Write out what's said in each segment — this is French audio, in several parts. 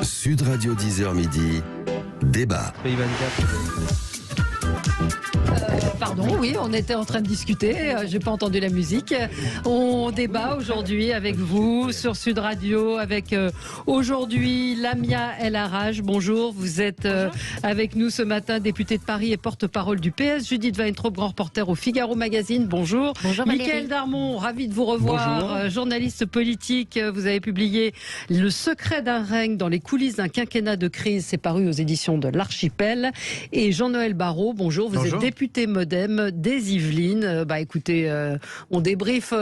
Sud Radio 10h midi, débat. Pardon, oui, on était en train de discuter, j'ai pas entendu la musique. On débat aujourd'hui avec vous sur Sud Radio, avec aujourd'hui Lamia El Harraj. Bonjour, vous êtes avec nous ce matin, députée de Paris et porte-parole du PS. Judith Weintraub, grand reporter au Figaro Magazine. Bonjour. Bonjour Mickaël Darmon, ravi de vous revoir. Journaliste politique, vous avez publié Le secret d'un règne dans les coulisses d'un quinquennat de crise. C'est paru aux éditions de l'Archipel. Et Jean-Noël Barrot, bonjour, vous êtes député Modem des Yvelines. Écoutez, on débriefe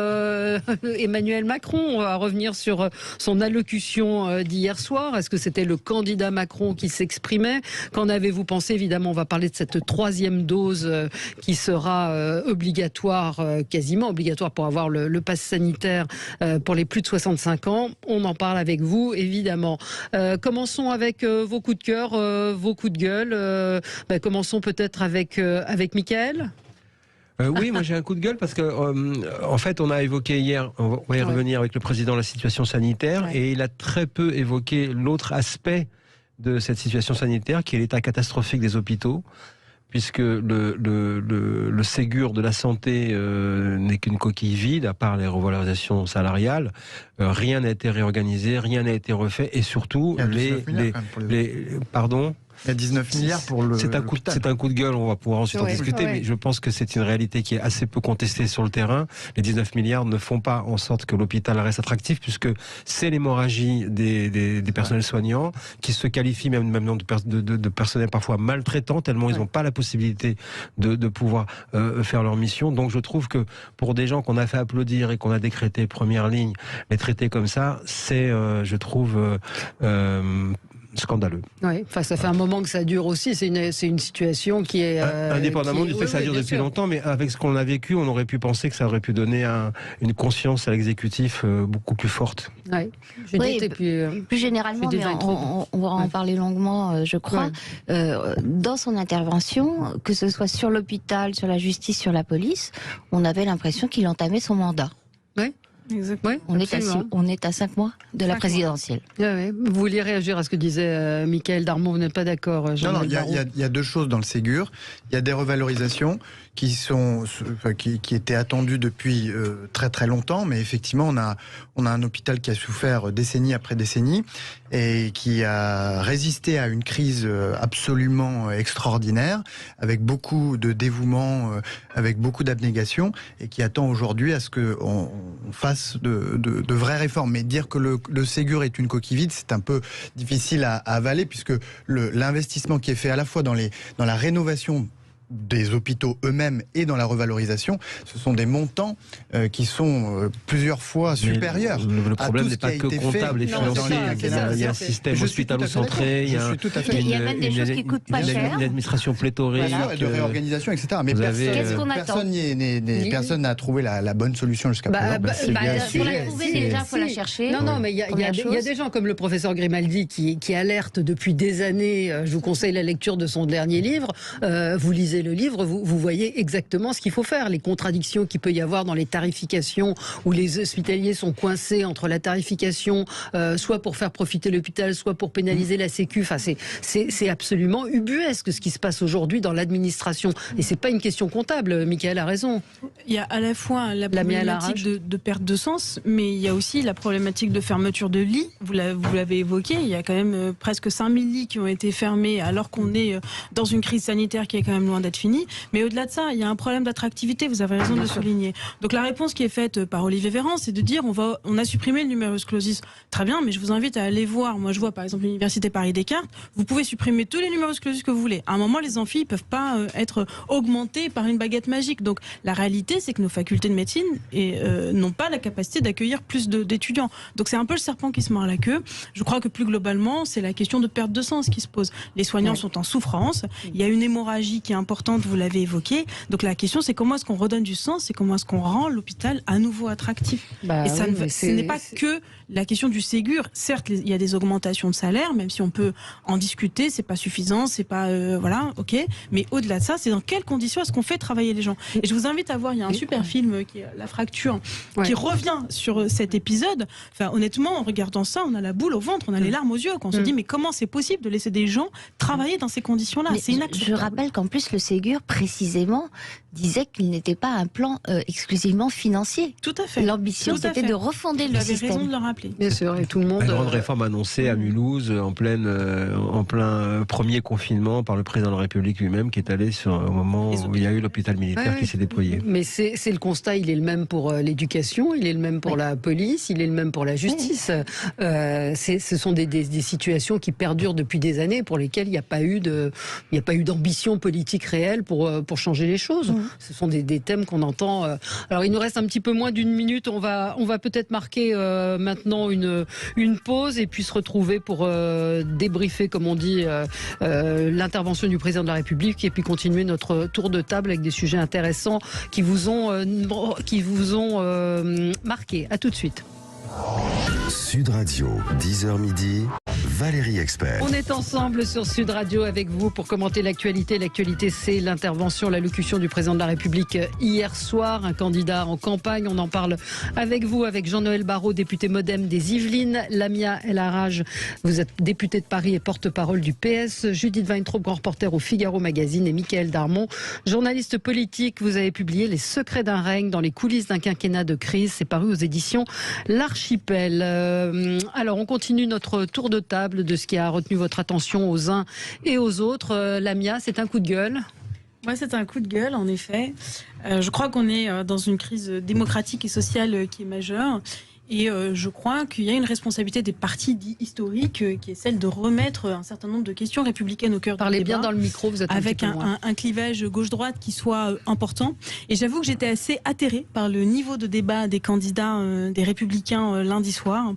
Emmanuel Macron. On va revenir sur son allocution d'hier soir. Est-ce que c'était le candidat Macron qui s'exprimait? Qu'en avez-vous pensé? Évidemment, on va parler de cette troisième dose qui sera obligatoire, quasiment obligatoire pour avoir le pass sanitaire pour les plus de 65 ans. On en parle avec vous, évidemment. Commençons avec vos coups de cœur, vos coups de gueule. Commençons peut-être avec Mickaël. Oui, moi j'ai un coup de gueule parce que en fait on a évoqué hier, on va y revenir avec le président, la situation sanitaire, et il a très peu évoqué l'autre aspect de cette situation sanitaire qui est l'état catastrophique des hôpitaux, puisque le Ségur de la santé n'est qu'une coquille vide, à part les revalorisations salariales. Rien n'a été réorganisé, rien n'a été refait, et surtout pardon. Il y a 19 milliards pour le. C'est un coup de gueule, on va pouvoir ensuite en discuter, mais je pense que c'est une réalité qui est assez peu contestée sur le terrain. Les 19 milliards ne font pas en sorte que l'hôpital reste attractif, puisque c'est l'hémorragie des personnels soignants, qui se qualifient même de personnel parfois maltraitant, tellement ils n'ont pas la possibilité de pouvoir faire leur mission. Donc je trouve que pour des gens qu'on a fait applaudir et qu'on a décrété première ligne, les traiter comme ça, c'est, je trouve, scandaleux. Oui, ça fait un moment que ça dure aussi. C'est une situation qui est indépendamment du fait que ça dure depuis longtemps, mais avec ce qu'on a vécu, on aurait pu penser que ça aurait pu donner une conscience à l'exécutif beaucoup plus forte. Plus généralement, mais on va en parler longuement, je crois. Dans son intervention, que ce soit sur l'hôpital, sur la justice, sur la police, on avait l'impression qu'il entamait son mandat. Oui. Exactement. On est à 5 mois de la présidentielle. Vous vouliez réagir à ce que disait Mickaël Darmon? Vous n'êtes pas d'accord, Non, il y a deux choses dans le Ségur. Il y a des revalorisations qui étaient attendues depuis très très longtemps, mais effectivement on a un hôpital qui a souffert décennie après décennie et qui a résisté à une crise absolument extraordinaire, avec beaucoup de dévouement, avec beaucoup d'abnégation, et qui attend aujourd'hui à ce qu'on fasse de vraies réformes. Mais dire que le Ségur est une coquille vide, c'est un peu difficile à avaler, puisque l'investissement qui est fait à la fois dans la rénovation des hôpitaux eux-mêmes et dans la revalorisation, ce sont des montants qui sont plusieurs fois supérieurs. Le problème n'est pas que comptable et financier. Il y a un système hospitalo-centré, il y a même des choses qui coûtent pas cher, une administration pléthorique, de réorganisation, etc. Mais personne n'a trouvé la bonne solution jusqu'à présent. Pour la trouver, déjà, il faut la chercher. Non, mais il y a des gens comme le professeur Grimaldi qui alertent depuis des années. Je vous conseille la lecture de son dernier livre. Vous lisez le livre, vous voyez exactement ce qu'il faut faire. Les contradictions qu'il peut y avoir dans les tarifications, où les hospitaliers sont coincés entre la tarification, soit pour faire profiter l'hôpital, soit pour pénaliser la Sécu. C'est absolument ubuesque ce qui se passe aujourd'hui dans l'administration. Et c'est pas une question comptable. Mickaël a raison. Il y a à la fois la problématique de perte de sens, mais il y a aussi la problématique de fermeture de lits. Vous l'avez évoqué, il y a quand même presque 5000 lits qui ont été fermés alors qu'on est dans une crise sanitaire qui est quand même loin d'être finie. Mais au-delà de ça, il y a un problème d'attractivité, vous avez raison de le souligner. Donc la réponse qui est faite par Olivier Véran, c'est de dire on a supprimé le numerus clausus. Très bien, mais je vous invite à aller voir. Moi je vois par exemple l'université Paris-Descartes, vous pouvez supprimer tous les numerus clausus que vous voulez. À un moment, les amphis ne peuvent pas être augmentés par une baguette magique. Donc la réalité, c'est que nos facultés de médecine n'ont pas la capacité d'accueillir plus d'étudiants. Donc c'est un peu le serpent qui se mord la queue. Je crois que plus globalement, c'est la question de perte de sens qui se pose. Les soignants sont en souffrance, il y a une hémorragie qui est importante importante, vous l'avez évoqué. Donc la question, c'est comment est-ce qu'on redonne du sens, c'est comment est-ce qu'on rend l'hôpital à nouveau attractif. Et ce n'est pas que la question du Ségur. Certes, il y a des augmentations de salaire, même si on peut en discuter, c'est pas suffisant, c'est pas voilà, ok. Mais au-delà de ça, c'est dans quelles conditions est-ce qu'on fait travailler les gens. Et je vous invite à voir, il y a un super film qui est La Fracture, qui revient sur cet épisode. Enfin, honnêtement, en regardant ça, on a la boule au ventre, on a les larmes aux yeux, quand on se dit mais comment c'est possible de laisser des gens travailler dans ces conditions-là? C'est inacceptable. Je rappelle qu'en plus le Ségur précisément disait qu'il n'était pas un plan exclusivement financier. Tout à fait. L'ambition c'était de refonder le système. Vous avez raison de le rappeler. Bien sûr, et tout le monde. Une grande réforme annoncée à Mulhouse en plein premier confinement par le président de la République lui-même, qui est allé au moment où il y a eu l'hôpital militaire qui s'est déployé. Mais c'est le constat, il est le même pour l'éducation, il est le même pour la police, il est le même pour la justice. Ce sont des situations qui perdurent depuis des années, pour lesquelles il n'y a pas eu d'ambition politique réelle pour changer les choses. Ce sont des thèmes qu'on entend. Alors il nous reste un petit peu moins d'une minute, on va peut-être marquer maintenant une pause et puis se retrouver pour débriefer, comme on dit, l'intervention du président de la République et puis continuer notre tour de table avec des sujets intéressants qui vous ont marqué. À tout de suite. Sud Radio, 10h midi, Valérie Expert. On est ensemble sur Sud Radio avec vous pour commenter l'actualité. L'actualité, c'est l'intervention, l'allocution du président de la République hier soir, un candidat en campagne. On en parle avec vous, avec Jean-Noël Barrot, député MoDem des Yvelines, Lamia El Harraj, vous êtes député de Paris et porte-parole du PS, Judith Weintraub, grand reporter au Figaro Magazine, et Mickaël Darmon, journaliste politique. Vous avez publié Les secrets d'un règne dans les coulisses d'un quinquennat de crise. C'est paru aux éditions L'Archipel. Alors, on continue notre tour de table de ce qui a retenu votre attention aux uns et aux autres. Lamia, c'est un coup de gueule? Moi, c'est un coup de gueule, en effet. Je crois qu'on est dans une crise démocratique et sociale qui est majeure. Et je crois qu'il y a une responsabilité des partis dits historiques qui est celle de remettre un certain nombre de questions républicaines au cœur du débat. Parlez bien dans le micro, vous êtes avec un clivage gauche-droite qui soit important. Et j'avoue que j'étais assez atterrée par le niveau de débat des candidats des Républicains lundi soir,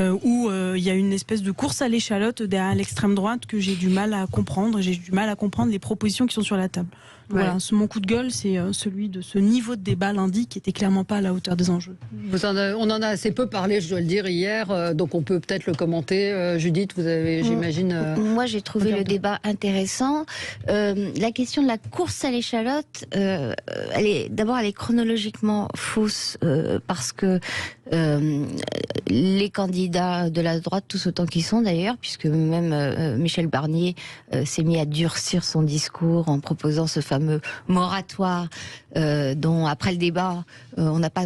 où il y a une espèce de course à l'échalote derrière l'extrême droite que j'ai du mal à comprendre. J'ai du mal à comprendre les propositions qui sont sur la table. Voilà, mon coup de gueule, c'est celui de ce niveau de débat lundi qui était clairement pas à la hauteur des enjeux. On en a assez peu parlé, je dois le dire, hier, donc on peut peut-être le commenter. Judith, vous avez, j'imagine... Moi, j'ai trouvé le débat intéressant. La question de la course à l'échalote, elle est chronologiquement fausse, parce que les candidats de la droite, tous autant qu'ils sont d'ailleurs, puisque même Michel Barnier s'est mis à durcir son discours en proposant ce fameux moratoire dont, après le débat, on n'a pas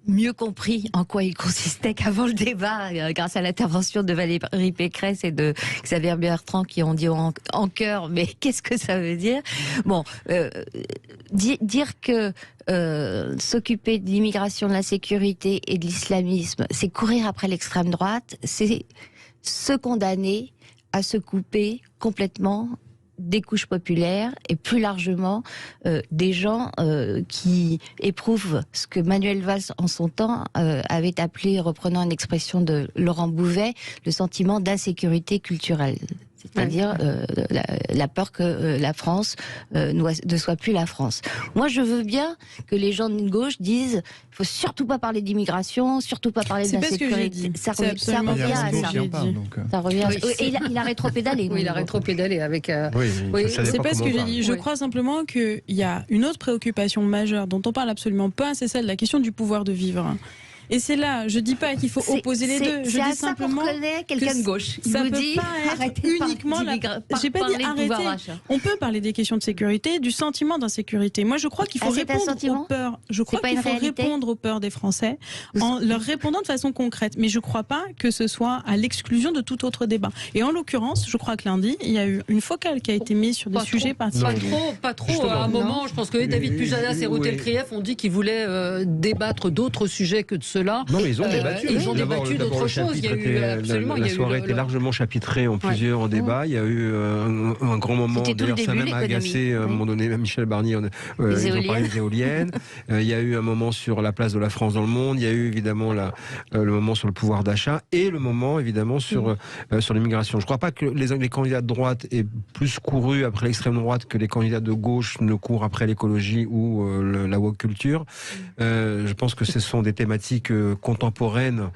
mieux compris en quoi il consistait qu'avant le débat, grâce à l'intervention de Valérie Pécresse et de Xavier Bertrand qui ont dit en chœur, mais qu'est-ce que ça veut dire? Bon, dire que s'occuper de l'immigration, de la sécurité et de l'islamisme, c'est courir après l'extrême droite, c'est se condamner à se couper complètement des couches populaires et plus largement des gens qui éprouvent ce que Manuel Valls en son temps avait appelé, reprenant une expression de Laurent Bouvet, le sentiment d'insécurité culturelle. C'est-à-dire la peur que la France ne soit plus la France. Moi, je veux bien que les gens de gauche disent il faut surtout pas parler d'immigration, surtout pas parler de la sécurité. Ça revient à ça. Et il a rétropédalé. Oui, il a rétropédalé avec... c'est pas ce que j'ai dit. Je crois simplement qu'il y a une autre préoccupation majeure dont on parle absolument pas, c'est celle de la question du pouvoir de vivre. Et c'est là, je dis pas qu'il faut opposer les deux. Je dis simplement que quelqu'un de gauche. Ça peut pas être uniquement j'ai pas dit arrêter. On peut parler des questions de sécurité, du sentiment d'insécurité. Moi, je crois qu'il faut répondre aux peurs. Je crois qu'il faut répondre aux peurs des Français en leur répondant de façon concrète. Mais je crois pas que ce soit à l'exclusion de tout autre débat. Et en l'occurrence, je crois que lundi, il y a eu une focale qui a été mise sur des sujets particuliers. Pas trop. À un moment, je pense que David Pujadas et Ruth Elkrief ont dit qu'ils voulaient débattre d'autres sujets que de ceux cela. Non, mais ils ont débattu. Ils ont débattu d'autres choses. La soirée était largement chapitrée en plusieurs débats. Il y a eu un grand moment. D'ailleurs, ça a même agacé à un moment donné Michel Barnier. Ils ont parlé des éoliennes. Il y a eu un moment sur la place de la France dans le monde. Il y a eu évidemment le moment sur le pouvoir d'achat et le moment évidemment sur l'immigration. Je ne crois pas que les candidats de droite aient plus couru après l'extrême droite que les candidats de gauche ne courent après l'écologie ou la woke culture. Je pense que ce sont des thématiques contemporaines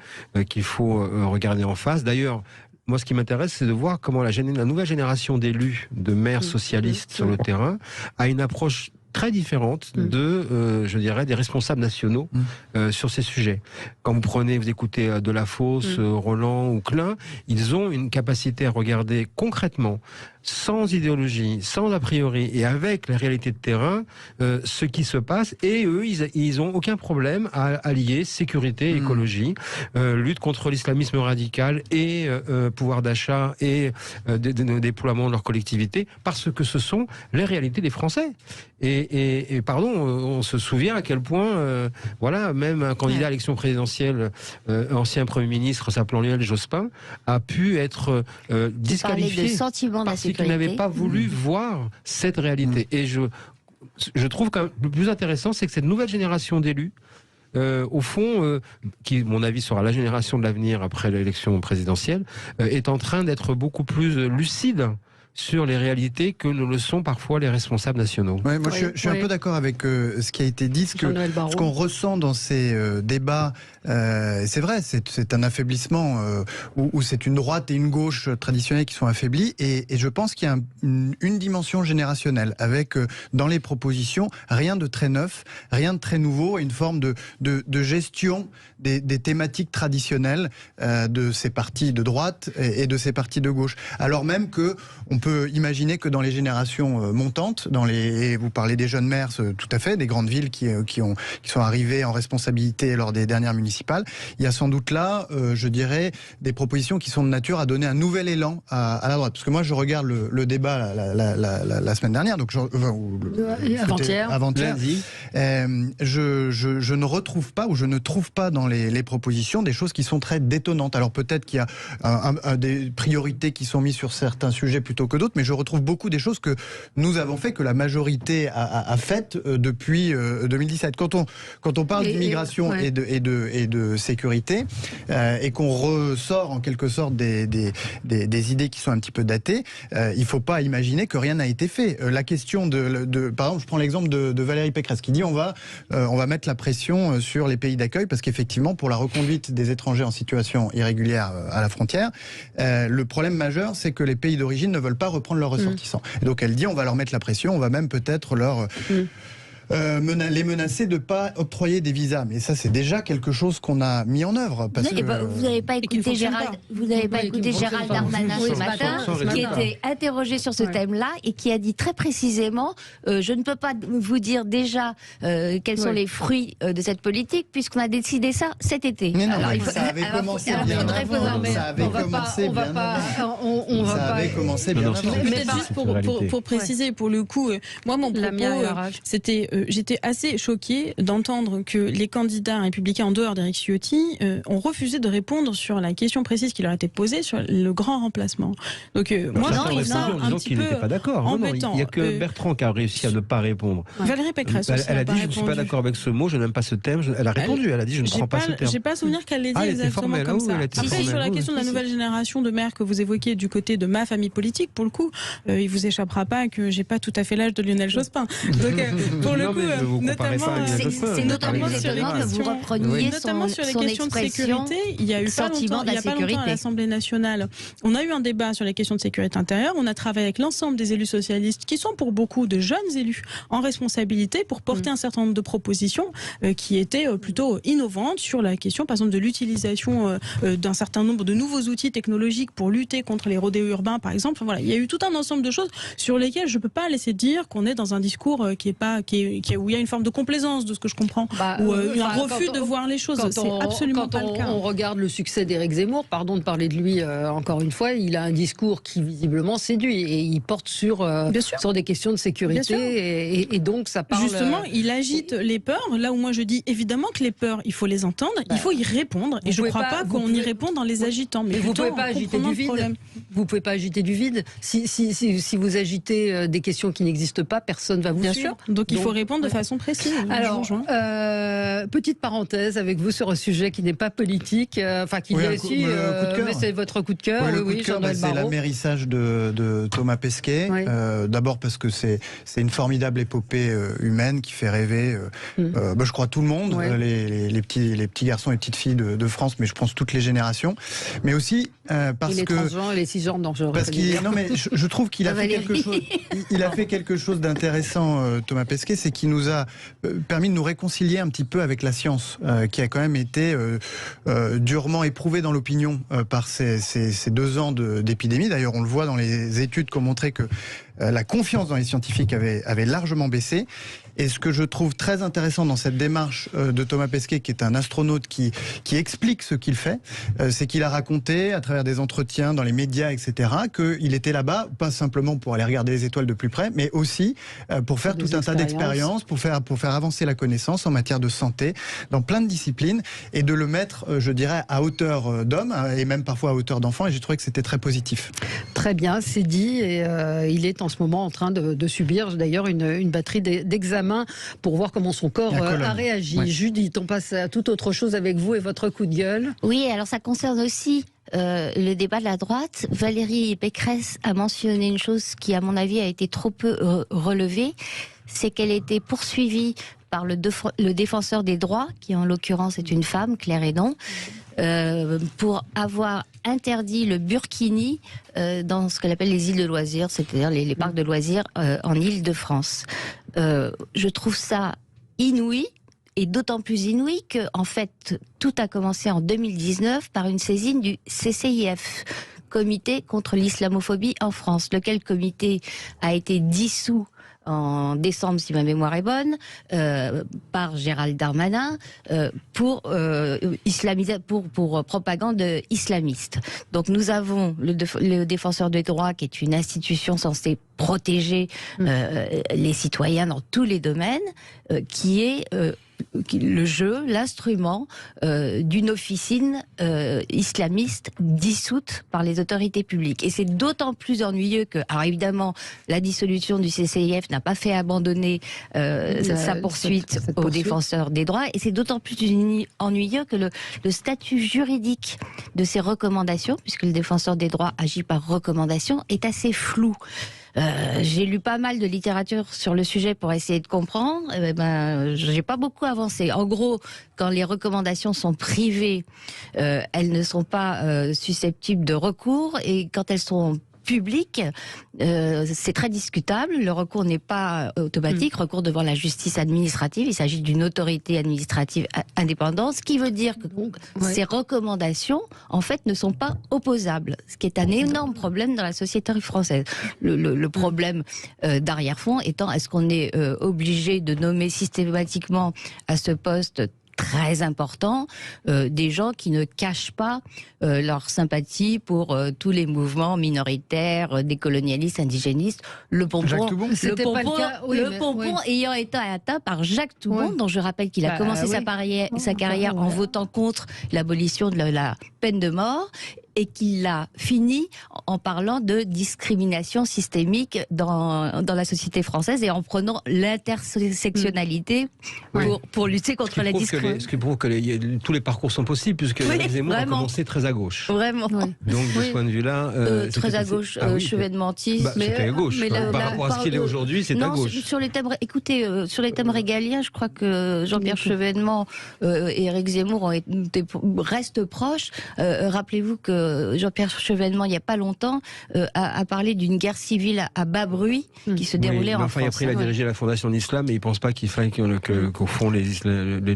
qu'il faut regarder en face. D'ailleurs, moi, ce qui m'intéresse, c'est de voir comment la nouvelle génération d'élus, de maires socialistes sur le terrain, a une approche très différente je dirais, des responsables nationaux sur ces sujets. Quand vous écoutez Delafosse, Roland ou Klein, ils ont une capacité à regarder concrètement, sans idéologie, sans a priori, et avec la réalité de terrain, ce qui se passe. Et eux, ils ont aucun problème à allier sécurité, écologie, lutte contre l'islamisme radical et pouvoir d'achat et déploiement de leur collectivité, parce que ce sont les réalités des Français. Et pardon, on se souvient à quel point, même un candidat à l'élection présidentielle, ancien Premier ministre, s'appelant Lionel Jospin, a pu être disqualifié parce qu'il n'avait pas voulu voir cette réalité. Et je trouve que le plus intéressant, c'est que cette nouvelle génération d'élus, au fond, qui, à mon avis, sera la génération de l'avenir après l'élection présidentielle, est en train d'être beaucoup plus lucide sur les réalités que ne le sont parfois les responsables nationaux. Ouais, moi, je suis un peu d'accord avec ce qui a été dit, ce qu'on ressent dans ces débats. C'est vrai, c'est un affaiblissement où c'est une droite et une gauche traditionnelles qui sont affaiblies, et je pense qu'il y a une dimension générationnelle avec dans les propositions rien de très neuf, rien de très nouveau, et une forme de gestion des thématiques traditionnelles de ces partis de droite et de ces partis de gauche. Alors même que on peut imaginer que dans les générations montantes, vous parlez des jeunes maires, tout à fait, des grandes villes qui sont arrivées en responsabilité lors des dernières municipales, il y a sans doute là, je dirais, des propositions qui sont de nature à donner un nouvel élan à la droite. Parce que moi, je regarde le débat la semaine dernière, donc avant-hier, je ne retrouve pas, ou je ne trouve pas dans les propositions des choses qui sont très détonnantes. Alors peut-être qu'il y a des priorités qui sont mises sur certains sujets plutôt que d'autres, mais je retrouve beaucoup des choses que nous avons fait, que la majorité a faites depuis 2017. Quand on parle d'immigration et de sécurité, et qu'on ressort en quelque sorte des idées qui sont un petit peu datées, il ne faut pas imaginer que rien n'a été fait. La question par exemple, je prends l'exemple de Valérie Pécresse qui dit on va mettre la pression sur les pays d'accueil, parce qu'effectivement, pour la reconduite des étrangers en situation irrégulière à la frontière, le problème majeur, c'est que les pays d'origine ne veulent pas reprendre leurs ressortissants. Et donc elle dit on va leur mettre la pression, on va même peut-être les menacer de ne pas octroyer des visas. Mais ça, c'est déjà quelque chose qu'on a mis en œuvre. Vous n'avez pas écouté Gérald Darmanin ce matin, qui était interrogé sur ce thème-là et qui a dit très précisément je ne peux pas vous dire déjà quels sont les fruits de cette politique, puisqu'on a décidé ça cet été. Mais non, ça avait commencé bien avant. Peut-être juste pour préciser, pour le coup, moi, mon propos, c'était... j'étais assez choquée d'entendre que les candidats républicains en dehors d'Éric Ciotti ont refusé de répondre sur la question précise qui leur était posée sur le grand remplacement. Donc moi, je trouve ça un petit peu embêtant. Il n'y a que Bertrand qui a réussi à ne pas répondre. Valérie Pécresse aussi elle a dit je ne suis pas d'accord avec ce mot, je n'aime pas ce thème. Elle a répondu, elle a dit je ne prends pas ce terme. J'ai pas souvenir qu'elle l'ait dit exactement comme ça. Après, sur la question de la nouvelle génération de maires que vous évoquiez du côté de ma famille politique, pour le coup, il vous échappera pas que j'ai pas tout à fait l'âge de Lionel Jospin. Donc pour le coup, notamment sur les questions de sécurité, il y a eu pas longtemps à l'Assemblée nationale, on a eu un débat sur les questions de sécurité intérieure. On a travaillé avec l'ensemble des élus socialistes, qui sont pour beaucoup de jeunes élus en responsabilité, pour porter un certain nombre de propositions qui étaient plutôt innovantes sur la question, par exemple, de l'utilisation d'un certain nombre de nouveaux outils technologiques pour lutter contre les rodéos urbains, par exemple. Enfin, voilà, il y a eu tout un ensemble de choses sur lesquelles je ne peux pas laisser dire qu'on est dans un discours qui est où il y a une forme de complaisance, de ce que je comprends, ou un refus de voir les choses. C'est absolument pas le cas. On regarde le succès d'Éric Zemmour, pardon de parler de lui encore une fois, il a un discours qui visiblement séduit et il porte sur des questions de sécurité et donc ça parle... Justement, il agite les peurs, là où moi je dis évidemment que les peurs, il faut les entendre, il faut y répondre, et je ne crois pas qu'on y répond dans les agitant. Mais vous ne pouvez pas agiter du vide. Vous pouvez pas agiter du vide. Si vous agitez des questions qui n'existent pas, personne ne va vous suivre. Donc il faut répondre de façon précise. Alors, petite parenthèse avec vous sur un sujet qui n'est pas politique, qui est aussi, mais c'est votre coup de cœur. Le coup de cœur, c'est l'amérissage de Thomas Pesquet. D'abord parce que c'est une formidable épopée humaine qui fait rêver, je crois, tout le monde, les petits garçons et les petites filles de France, mais je pense toutes les générations. Mais aussi parce que... Les transgenres et les cisgenres, non, je trouve qu'il a fait quelque chose. Il a fait quelque chose d'intéressant, Thomas Pesquet, c'est qu'il nous a permis de nous réconcilier un petit peu avec la science, qui a quand même été durement éprouvée dans l'opinion par ces 2 ans d'épidémie. D'ailleurs, on le voit dans les études qui ont montré que la confiance dans les scientifiques avait largement baissé. Et ce que je trouve très intéressant dans cette démarche de Thomas Pesquet, qui est un astronaute qui explique ce qu'il fait, c'est qu'il a raconté à travers des entretiens dans les médias, etc., qu'il était là-bas, pas simplement pour aller regarder les étoiles de plus près, mais aussi pour faire tout un tas d'expériences, pour faire avancer la connaissance en matière de santé, dans plein de disciplines, et de le mettre, je dirais, à hauteur d'homme, et même parfois à hauteur d'enfant, et j'ai trouvé que c'était très positif. Très bien, c'est dit, et il est en ce moment en train de subir d'ailleurs une batterie d'examens pour voir comment son corps a réagi. Judith, on passe à toute autre chose avec vous et votre coup de gueule. Oui, alors ça concerne aussi le débat de la droite. Valérie Pécresse a mentionné une chose qui, à mon avis, a été trop peu relevée, c'est qu'elle était poursuivie par le défenseur des droits, qui en l'occurrence est une femme, Claire Hédon, pour avoir interdit le burkini dans ce qu'elle appelle les îles de loisirs, c'est-à-dire les parcs de loisirs en Île-de-France. Je trouve ça inouï, et d'autant plus inouï que, en fait, tout a commencé en 2019 par une saisine du CCIF, Comité contre l'islamophobie en France, lequel comité a été dissous en décembre, si ma mémoire est bonne, par Gérald Darmanin pour propagande islamiste. Donc nous avons le défenseur des droits, qui est une institution censée protéger les citoyens dans tous les domaines, qui est le jeu, l'instrument d'une officine islamiste dissoute par les autorités publiques. Et c'est d'autant plus ennuyeux que, alors évidemment, la dissolution du CCIF n'a pas fait abandonner sa poursuite aux défenseurs des droits, et c'est d'autant plus ennuyeux que le statut juridique de ces recommandations, puisque le défenseur des droits agit par recommandation, est assez flou. J'ai lu pas mal de littérature sur le sujet pour essayer de comprendre. J'ai pas beaucoup avancé. En gros, quand les recommandations sont privées, elles ne sont pas susceptibles de recours, et quand elles sont public, c'est très discutable. Le recours n'est pas automatique. Recours devant la justice administrative. Il s'agit d'une autorité administrative indépendante, ce qui veut dire que ces recommandations, en fait, ne sont pas opposables. Ce qui est un énorme problème dans la société française. Le problème d'arrière-fond étant, est-ce qu'on est obligé de nommer systématiquement à ce poste très important des gens qui ne cachent pas leur sympathie pour tous les mouvements minoritaires, décolonialistes, indigénistes. Le pompon ayant été atteint par Jacques Toubon, dont je rappelle qu'il a commencé sa carrière en votant contre l'abolition de la peine de mort, et qu'il a fini en parlant de discrimination systémique dans la société française, et en prenant l'intersectionnalité pour lutter contre la discrimination. Ce qui prouve que tous les parcours sont possibles, puisque Zemmour a commencé très à gauche. Vraiment. Donc de ce point de vue-là... très à gauche, chevènementiste. C'était à gauche. Par rapport à ce qu'il est aujourd'hui, c'est à gauche. Sur les thèmes, écoutez, sur les thèmes régaliens, je crois que Jean-Pierre Chevènement et Éric Zemmour restent proches. Rappelez-vous que Jean-Pierre Chevènement, il n'y a pas longtemps, a parlé d'une guerre civile à bas bruit qui se déroulait en France. Après, il a dirigé la Fondation de l'Islam, et il ne pense pas qu'il faille qu'au fond, les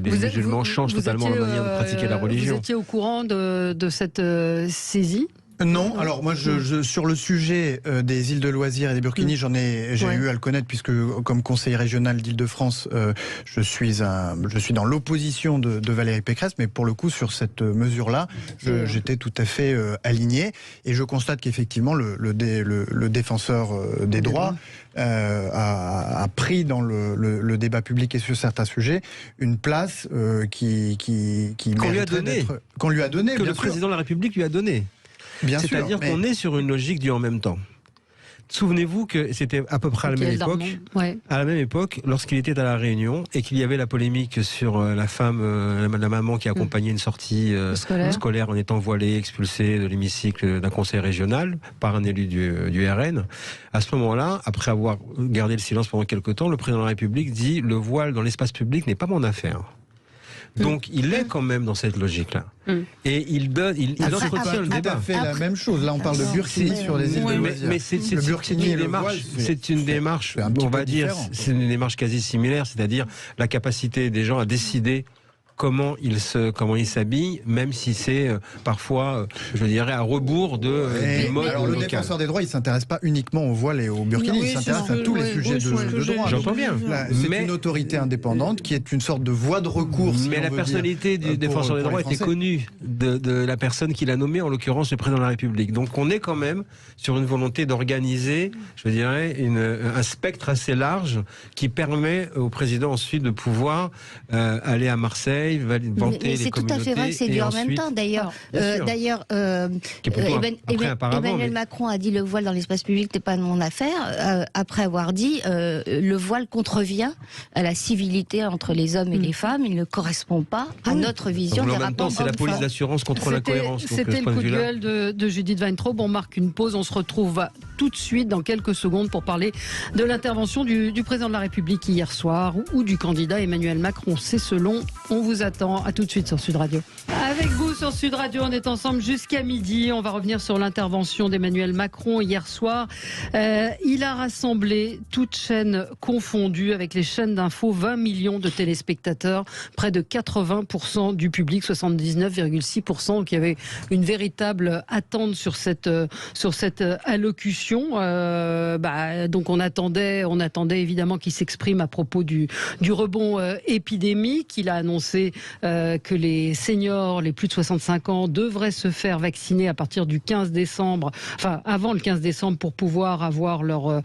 musulmans changent totalement la manière de pratiquer la religion. Vous étiez au courant de cette saisie Non, alors moi, sur le sujet des îles de loisirs et des burkinis, j'ai eu à le connaître puisque, comme conseiller régional d'Île-de-France, je suis dans l'opposition de Valérie Pécresse, mais pour le coup, sur cette mesure-là, j'étais tout à fait aligné. Et je constate qu'effectivement, le défenseur des droits a pris dans le débat public et sur certains sujets une place qu'on lui a donné, que le président de la République lui a donné. C'est-à-dire qu'on est sur une logique du en même temps. Souvenez-vous que c'était à peu près à la même époque, lorsqu'il était à La Réunion et qu'il y avait la polémique sur la maman qui accompagnait une sortie scolaire en étant voilée, expulsée de l'hémicycle d'un conseil régional par un élu du RN. À ce moment-là, après avoir gardé le silence pendant quelque temps, le président de la République dit « le voile dans l'espace public n'est pas mon affaire ». Donc il est quand même dans cette logique-là. Et il entretient le débat. Fait la même chose. Là, on parle de burkini sur les îles de loisirs. Mais c'est une démarche, on va dire, c'est une démarche quasi similaire, c'est-à-dire la capacité des gens à décider comment ils s'habillent, même si c'est parfois, je dirais, à rebours du mode alors, local. Le défenseur des droits, il ne s'intéresse pas uniquement au voile et au burkini, il s'intéresse à tous les sujets de droit. J'entends bien. C'est une autorité indépendante qui est une sorte de voie de recours. Mais la personnalité du défenseur des droits était connue de la personne qui l'a nommé, en l'occurrence le président de la République. Donc on est quand même sur une volonté d'organiser, je dirais, un spectre assez large qui permet au président ensuite de pouvoir aller à Marseille, mais c'est tout à fait vrai que c'est du en même temps. D'ailleurs, Emmanuel Macron a dit le voile dans l'espace public n'est pas de mon affaire, après avoir dit le voile contrevient à la civilité entre les hommes et les femmes, il ne correspond pas à notre vision des rapports. En même temps, c'est la police d'assurance contre l'incohérence. C'était le coup de gueule de Judith Weintraub. On marque une pause, on se retrouve tout de suite dans quelques secondes pour parler de l'intervention du président de la République hier soir ou du candidat Emmanuel Macron. C'est selon. On vous attend. À tout de suite sur Sud Radio. Avec vous sur Sud Radio, on est ensemble jusqu'à midi. On va revenir sur l'intervention d'Emmanuel Macron hier soir. Il a rassemblé toutes chaînes confondues avec les chaînes d'infos, 20 millions de téléspectateurs, près de 80% du public, 79,6%, qui avait une véritable attente sur cette allocution. Donc on attendait évidemment qu'il s'exprime à propos du rebond épidémique. Il a annoncé que les seniors, les plus de 65 ans, devraient se faire vacciner à partir du 15 décembre, enfin avant le 15 décembre pour pouvoir avoir leur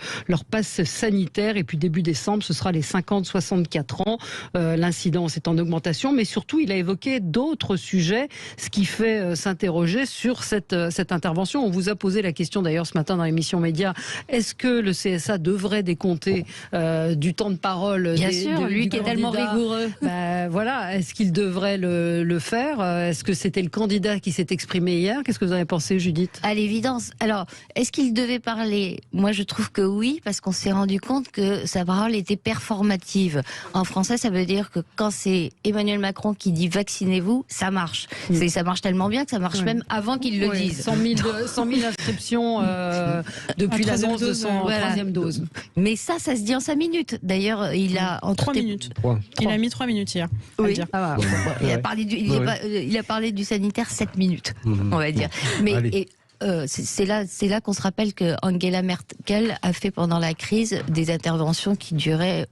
passe sanitaire. Et puis début décembre, ce sera les 50-64 ans. L'incidence est en augmentation, mais surtout il a évoqué d'autres sujets, ce qui fait s'interroger sur cette intervention. On vous a posé la question d'ailleurs ce matin dans l'émission Média, est-ce que le CSA devrait décompter du temps de parole Bien sûr, lui qui est tellement rigoureux. Voilà, est-ce qu'il devrait le faire? Est-ce que c'était le candidat qui s'est exprimé hier? Qu'est-ce que vous avez pensé, Judith? À l'évidence. Alors, est-ce qu'il devait parler? Moi, je trouve que oui, parce qu'on s'est rendu compte que sa parole était performative. En français, ça veut dire que quand c'est Emmanuel Macron qui dit vaccinez-vous, ça marche. Ça marche tellement bien que ça marche même avant qu'il le dise. 100 000 inscriptions depuis l'annonce de son troisième dose. Mais ça se dit en 5 minutes. D'ailleurs, il a... En 3 minutes. Il a mis 3 minutes hier. Oui. Il a parlé du sanitaire 7 minutes, on va dire. Mais c'est là qu'on se rappelle que Angela Merkel a fait pendant la crise des interventions qui duraient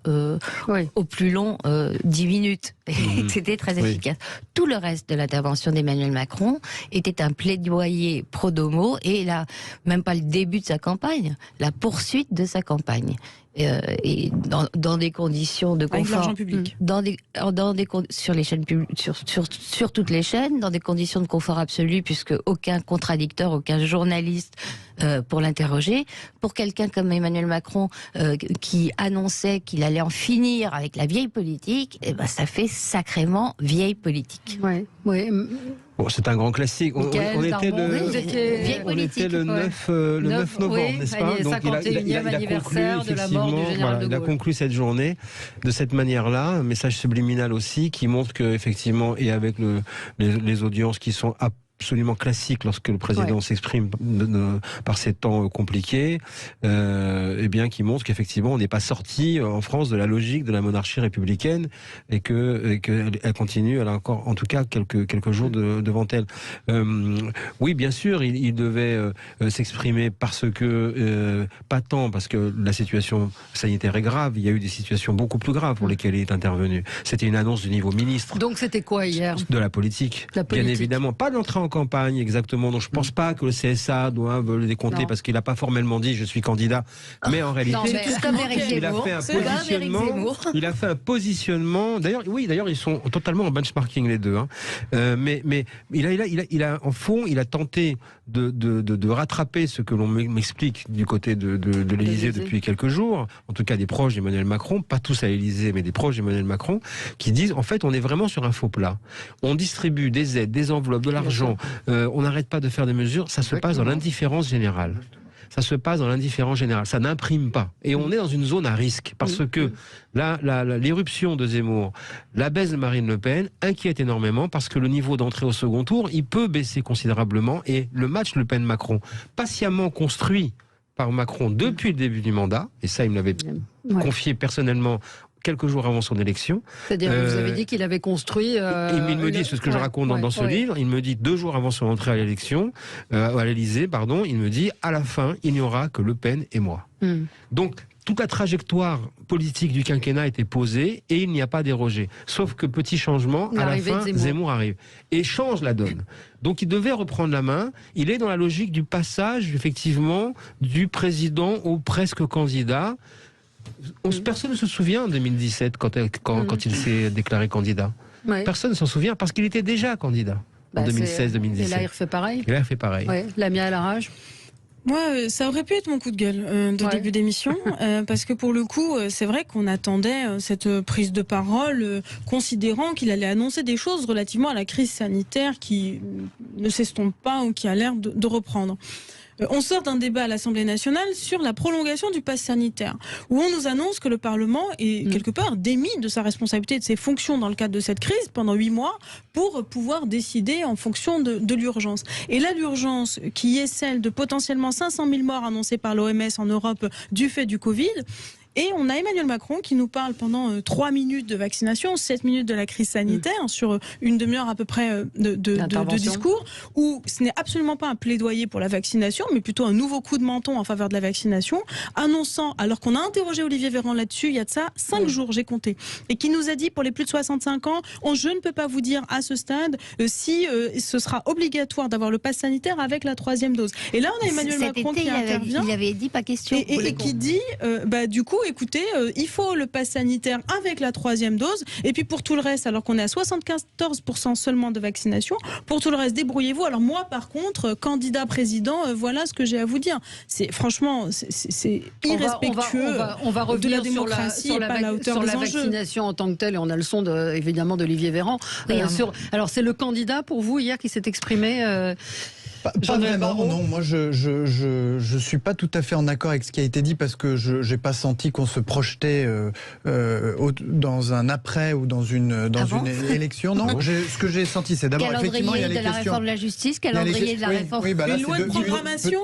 au plus long 10 minutes. Et c'était très efficace. Tout le reste de l'intervention d'Emmanuel Macron était un plaidoyer pro-domo et là, même pas le début de sa campagne, la poursuite de sa campagne. Et dans des conditions de confort, avec l'argent public, sur les chaînes sur toutes les chaînes, dans des conditions de confort absolu, puisque aucun contradicteur, aucun journaliste pour l'interroger. Pour quelqu'un comme Emmanuel Macron qui annonçait qu'il allait en finir avec la vieille politique, ça fait sacrément vieille politique. Oui. Bon, c'est un grand classique. On était le 9 novembre, n'est-ce pas? Donc il a anniversaire de la mort du général de Gaulle. Il a conclu cette journée de cette manière-là, un message subliminal aussi qui montre que effectivement, et avec les audiences qui sont absolument classique lorsque le président s'exprime par ces temps compliqués, eh bien, qui montre qu'effectivement, on n'est pas sorti en France de la logique de la monarchie républicaine et qu'elle continue. Elle a encore, en tout cas, quelques jours devant elle. Oui, bien sûr, il devait s'exprimer parce que, pas tant parce que la situation sanitaire est grave. Il y a eu des situations beaucoup plus graves pour lesquelles il est intervenu. C'était une annonce du niveau ministre. Donc c'était quoi hier? De la politique. Bien évidemment. Pas d'entrée en campagne, exactement. Donc je ne pense pas que le CSA doive le décompter parce qu'il n'a pas formellement dit je suis candidat. Mais en réalité, il a fait un positionnement. Il a fait un positionnement. D'ailleurs, ils sont totalement en benchmarking les deux. Mais il a en fond, il a tenté de rattraper ce que l'on m'explique du côté de l'Élysée depuis quelques jours, en tout cas des proches d'Emmanuel Macron, pas tous à l'Élysée, mais des proches d'Emmanuel Macron, qui disent en fait on est vraiment sur un faux plat. On distribue des aides, des enveloppes, de l'argent, on n'arrête pas de faire des mesures, ça se passe dans l'indifférence générale. Ça se passe dans l'indifférence générale, ça n'imprime pas. Et on est dans une zone à risque, parce que l'éruption de Zemmour, la baisse de Marine Le Pen, inquiète énormément, parce que le niveau d'entrée au second tour, il peut baisser considérablement, et le match Le Pen-Macron, patiemment construit par Macron depuis le début du mandat, et ça il me l'avait confié personnellement quelques jours avant son élection. C'est-à-dire, vous avez dit qu'il avait construit... il me dit, c'est ce que je raconte dans ce livre, il me dit 2 jours avant son entrée à l'élection, à l'Élysée, pardon, il me dit, à la fin, il n'y aura que Le Pen et moi. Donc, toute la trajectoire politique du quinquennat était posée et il n'y a pas dérogé. Sauf que petit changement, à la fin, Zemmour arrive et change la donne. Donc il devait reprendre la main. Il est dans la logique du passage, effectivement, du président au presque candidat. Personne ne se souvient en 2017 quand il s'est déclaré candidat. Personne ne s'en souvient parce qu'il était déjà candidat en 2016-2017. Et là, il refait pareil. Lamia El Harraj. Moi, ça aurait pu être mon coup de gueule de début d'émission, parce que pour le coup, c'est vrai qu'on attendait cette prise de parole, considérant qu'il allait annoncer des choses relativement à la crise sanitaire qui ne s'estompe pas ou qui a l'air de reprendre. On sort d'un débat à l'Assemblée nationale sur la prolongation du pass sanitaire, où on nous annonce que le Parlement est quelque part démis de sa responsabilité et de ses fonctions dans le cadre de cette crise pendant 8 mois pour pouvoir décider en fonction de l'urgence. Et là, l'urgence qui est celle de potentiellement 500 000 morts annoncées par l'OMS en Europe du fait du Covid. Et on a Emmanuel Macron qui nous parle pendant 3 minutes de vaccination, 7 minutes de la crise sanitaire, sur une demi-heure à peu près de discours, où ce n'est absolument pas un plaidoyer pour la vaccination, mais plutôt un nouveau coup de menton en faveur de la vaccination, annonçant, alors qu'on a interrogé Olivier Véran là-dessus, il y a de ça 5 jours, j'ai compté, et qui nous a dit pour les plus de 65 ans, je ne peux pas vous dire à ce stade si ce sera obligatoire d'avoir le pass sanitaire avec la 3e dose. Et là, on a Emmanuel Macron qui intervient. Il avait dit pas question. Et qui dit, du coup, écoutez, il faut le pass sanitaire avec la 3e dose. Et puis pour tout le reste, alors qu'on est à 74% seulement de vaccination, pour tout le reste, débrouillez-vous. Alors moi, par contre, candidat président, voilà ce que j'ai à vous dire. Franchement, c'est irrespectueux. On va revenir de la démocratie sur la vaccination en tant que telle. Et on a le son évidemment d'Olivier Véran. Alors c'est le candidat pour vous hier qui s'est exprimé. Pas vraiment, non. Moi, je suis pas tout à fait en accord avec ce qui a été dit parce que j'ai pas senti qu'on se projetait dans un après ou dans une élection. Non, ce que j'ai senti, c'est d'abord effectivement il y a les questions. Calendrier de la réforme de la justice, calendrier de la réforme. Une loi de programmation,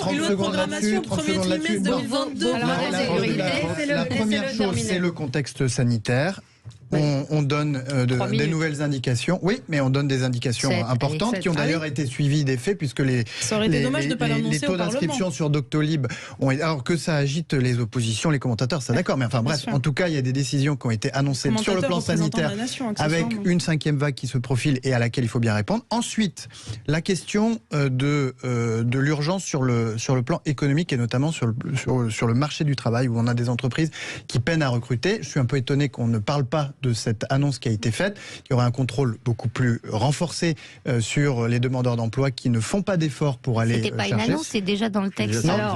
premier trimestre 2022. La première chose, c'est le contexte sanitaire. On donne des nouvelles indications. Oui, mais on donne des indications importantes qui ont d'ailleurs été suivies des faits puisque les taux d'inscription sur Doctolib alors que ça agite les oppositions, les commentateurs, ça d'accord. Mais enfin bref, en tout cas, il y a des décisions qui ont été annoncées sur le plan sanitaire avec une 5e vague qui se profile et à laquelle il faut bien répondre. Ensuite, la question de l'urgence sur le plan économique et notamment sur le marché du travail où on a des entreprises qui peinent à recruter. Je suis un peu étonné qu'on ne parle pas de cette annonce qui a été faite. Il y aura un contrôle beaucoup plus renforcé sur les demandeurs d'emploi qui ne font pas d'efforts pour aller chercher. C'était pas une annonce, c'est déjà dans le texte. Non,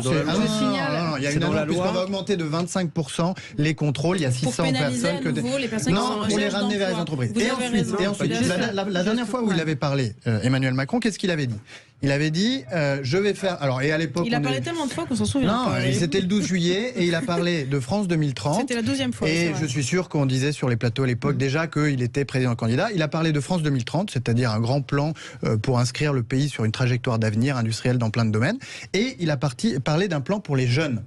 il y a une annonce puisqu'on va augmenter de 25% les contrôles. Il y a 600 personnes pour les ramener vers les entreprises. Et ensuite, la dernière fois où il avait parlé, Emmanuel Macron, qu'est-ce qu'il avait dit ? Il avait dit, je vais faire... Alors, et à l'époque, il a parlé tellement de fois qu'on s'en souvient. Non, c'était le 12 juillet et il a parlé de France 2030. C'était la deuxième fois. Et je suis sûr qu'on disait sur les plateaux à l'époque déjà qu'il était président candidat. Il a parlé de France 2030, c'est-à-dire un grand plan pour inscrire le pays sur une trajectoire d'avenir industriel dans plein de domaines. Et il a parlé d'un plan pour les jeunes.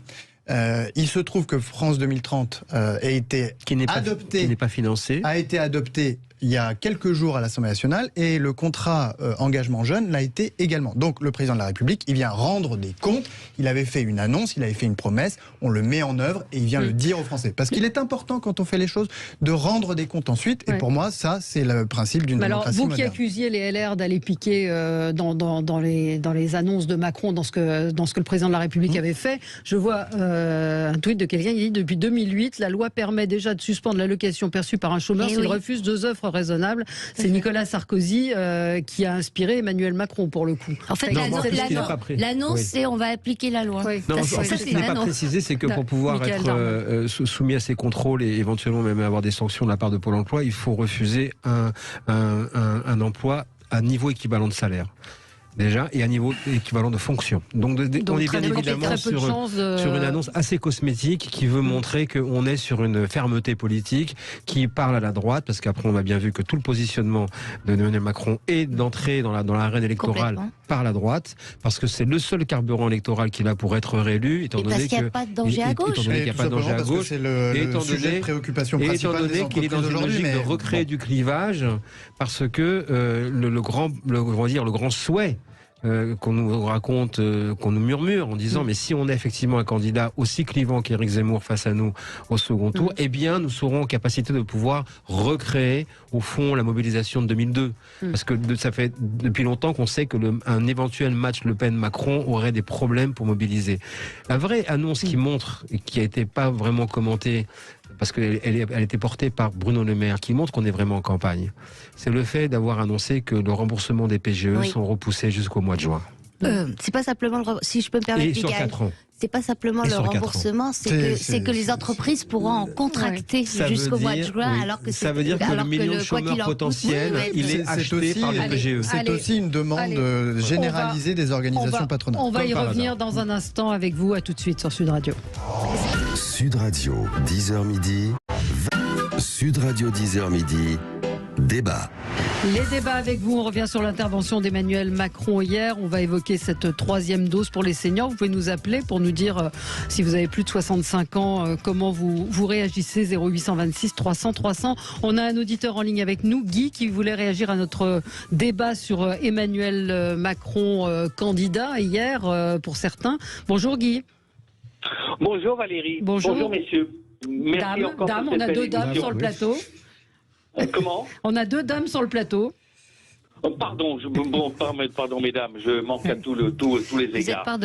Il se trouve que France 2030 a été adopté, qui n'est pas financé, a été adopté il y a quelques jours à l'Assemblée nationale et le contrat engagement jeune l'a été également. Donc le président de la République, il vient rendre des comptes. Il avait fait une annonce, il avait fait une promesse, on le met en œuvre et il vient le dire aux Français. Parce qu'il est important quand on fait les choses de rendre des comptes ensuite. Et pour moi, ça, c'est le principe d'une démocratie moderne. Vous qui accusiez les LR d'aller piquer dans les annonces de Macron, dans ce que le président de la République avait fait, je vois un tweet de quelqu'un qui dit depuis 2008, la loi permet déjà de suspendre l'allocation perçue par un chômeur s'il refuse 2 offres raisonnables. C'est Nicolas Sarkozy qui a inspiré Emmanuel Macron pour le coup. En fait, l'annonce, c'est on va appliquer la loi. Non, en fait, ce qui n'est pas précisé, c'est que pour pouvoir être soumis à ces contrôles et éventuellement même avoir des sanctions de la part de Pôle emploi, il faut refuser un emploi à niveau équivalent de salaire. Déjà, et à niveau équivalent de fonction. Donc on est bien évidemment sur une annonce assez cosmétique qui veut montrer qu'on est sur une fermeté politique qui parle à la droite, parce qu'après on a bien vu que tout le positionnement de Emmanuel Macron est d'entrer dans l'arène électorale par la droite, parce que c'est le seul carburant électoral qu'il a pour être réélu, étant donné qu'il n'y a pas de danger à gauche. C'est le sujet de préoccupation principale des entreprises aujourd'hui. Étant donné qu'il est dans une logique de recréer du clivage, parce que le grand souhait qu'on nous raconte, qu'on nous murmure en disant mais si on a effectivement un candidat aussi clivant qu'Éric Zemmour face à nous au second tour, eh bien nous serons en capacité de pouvoir recréer au fond la mobilisation de 2002. Parce que ça fait depuis longtemps qu'on sait que un éventuel match Le Pen-Macron aurait des problèmes pour mobiliser. La vraie annonce qui montre, et qui a été pas vraiment commentée, parce qu'elle était portée par Bruno Le Maire, qui montre qu'on est vraiment en campagne, c'est le fait d'avoir annoncé que le remboursement des PGE sont repoussés jusqu'au mois de juin. C'est pas simplement si je peux me permettre, et sur 4 ans. C'est pas simplement le remboursement, c'est que les entreprises pourront en contracter jusqu'au mois de juin, alors que ça veut dire que le million de chômeurs potentiel, il est acheté par le PGE. C'est aussi une demande généralisée des organisations patronales. On va y revenir dans un instant avec vous. À tout de suite sur Sud Radio. Sud Radio, 10h midi. Sud Radio, 10h midi. Débat. Les débats avec vous, on revient sur l'intervention d'Emmanuel Macron hier. On va évoquer cette 3e dose pour les seniors. Vous pouvez nous appeler pour nous dire si vous avez plus de 65 ans, comment vous réagissez. 0826 300 300. On a un auditeur en ligne avec nous, Guy, qui voulait réagir à notre débat sur Emmanuel Macron, candidat hier pour certains. Bonjour Guy. Bonjour Valérie. Bonjour messieurs. Merci dame, on a 2 dames sur le plateau. Comment ? On a 2 dames sur le plateau. Pardon, pardon mesdames, je manque à tous les égards.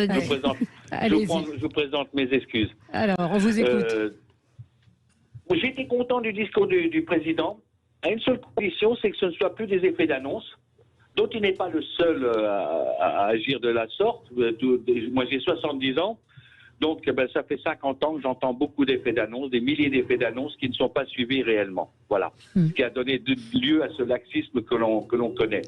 Je présente mes excuses. Alors, on vous écoute. J'étais content du discours du président, à une seule condition, c'est que ce ne soit plus des effets d'annonce, dont il n'est pas le seul à agir de la sorte. Moi j'ai 70 ans. Donc, ça fait 50 ans que j'entends beaucoup d'effets d'annonce, des milliers d'effets d'annonce qui ne sont pas suivis réellement. Voilà. Ce qui a donné lieu à ce laxisme que l'on connaît.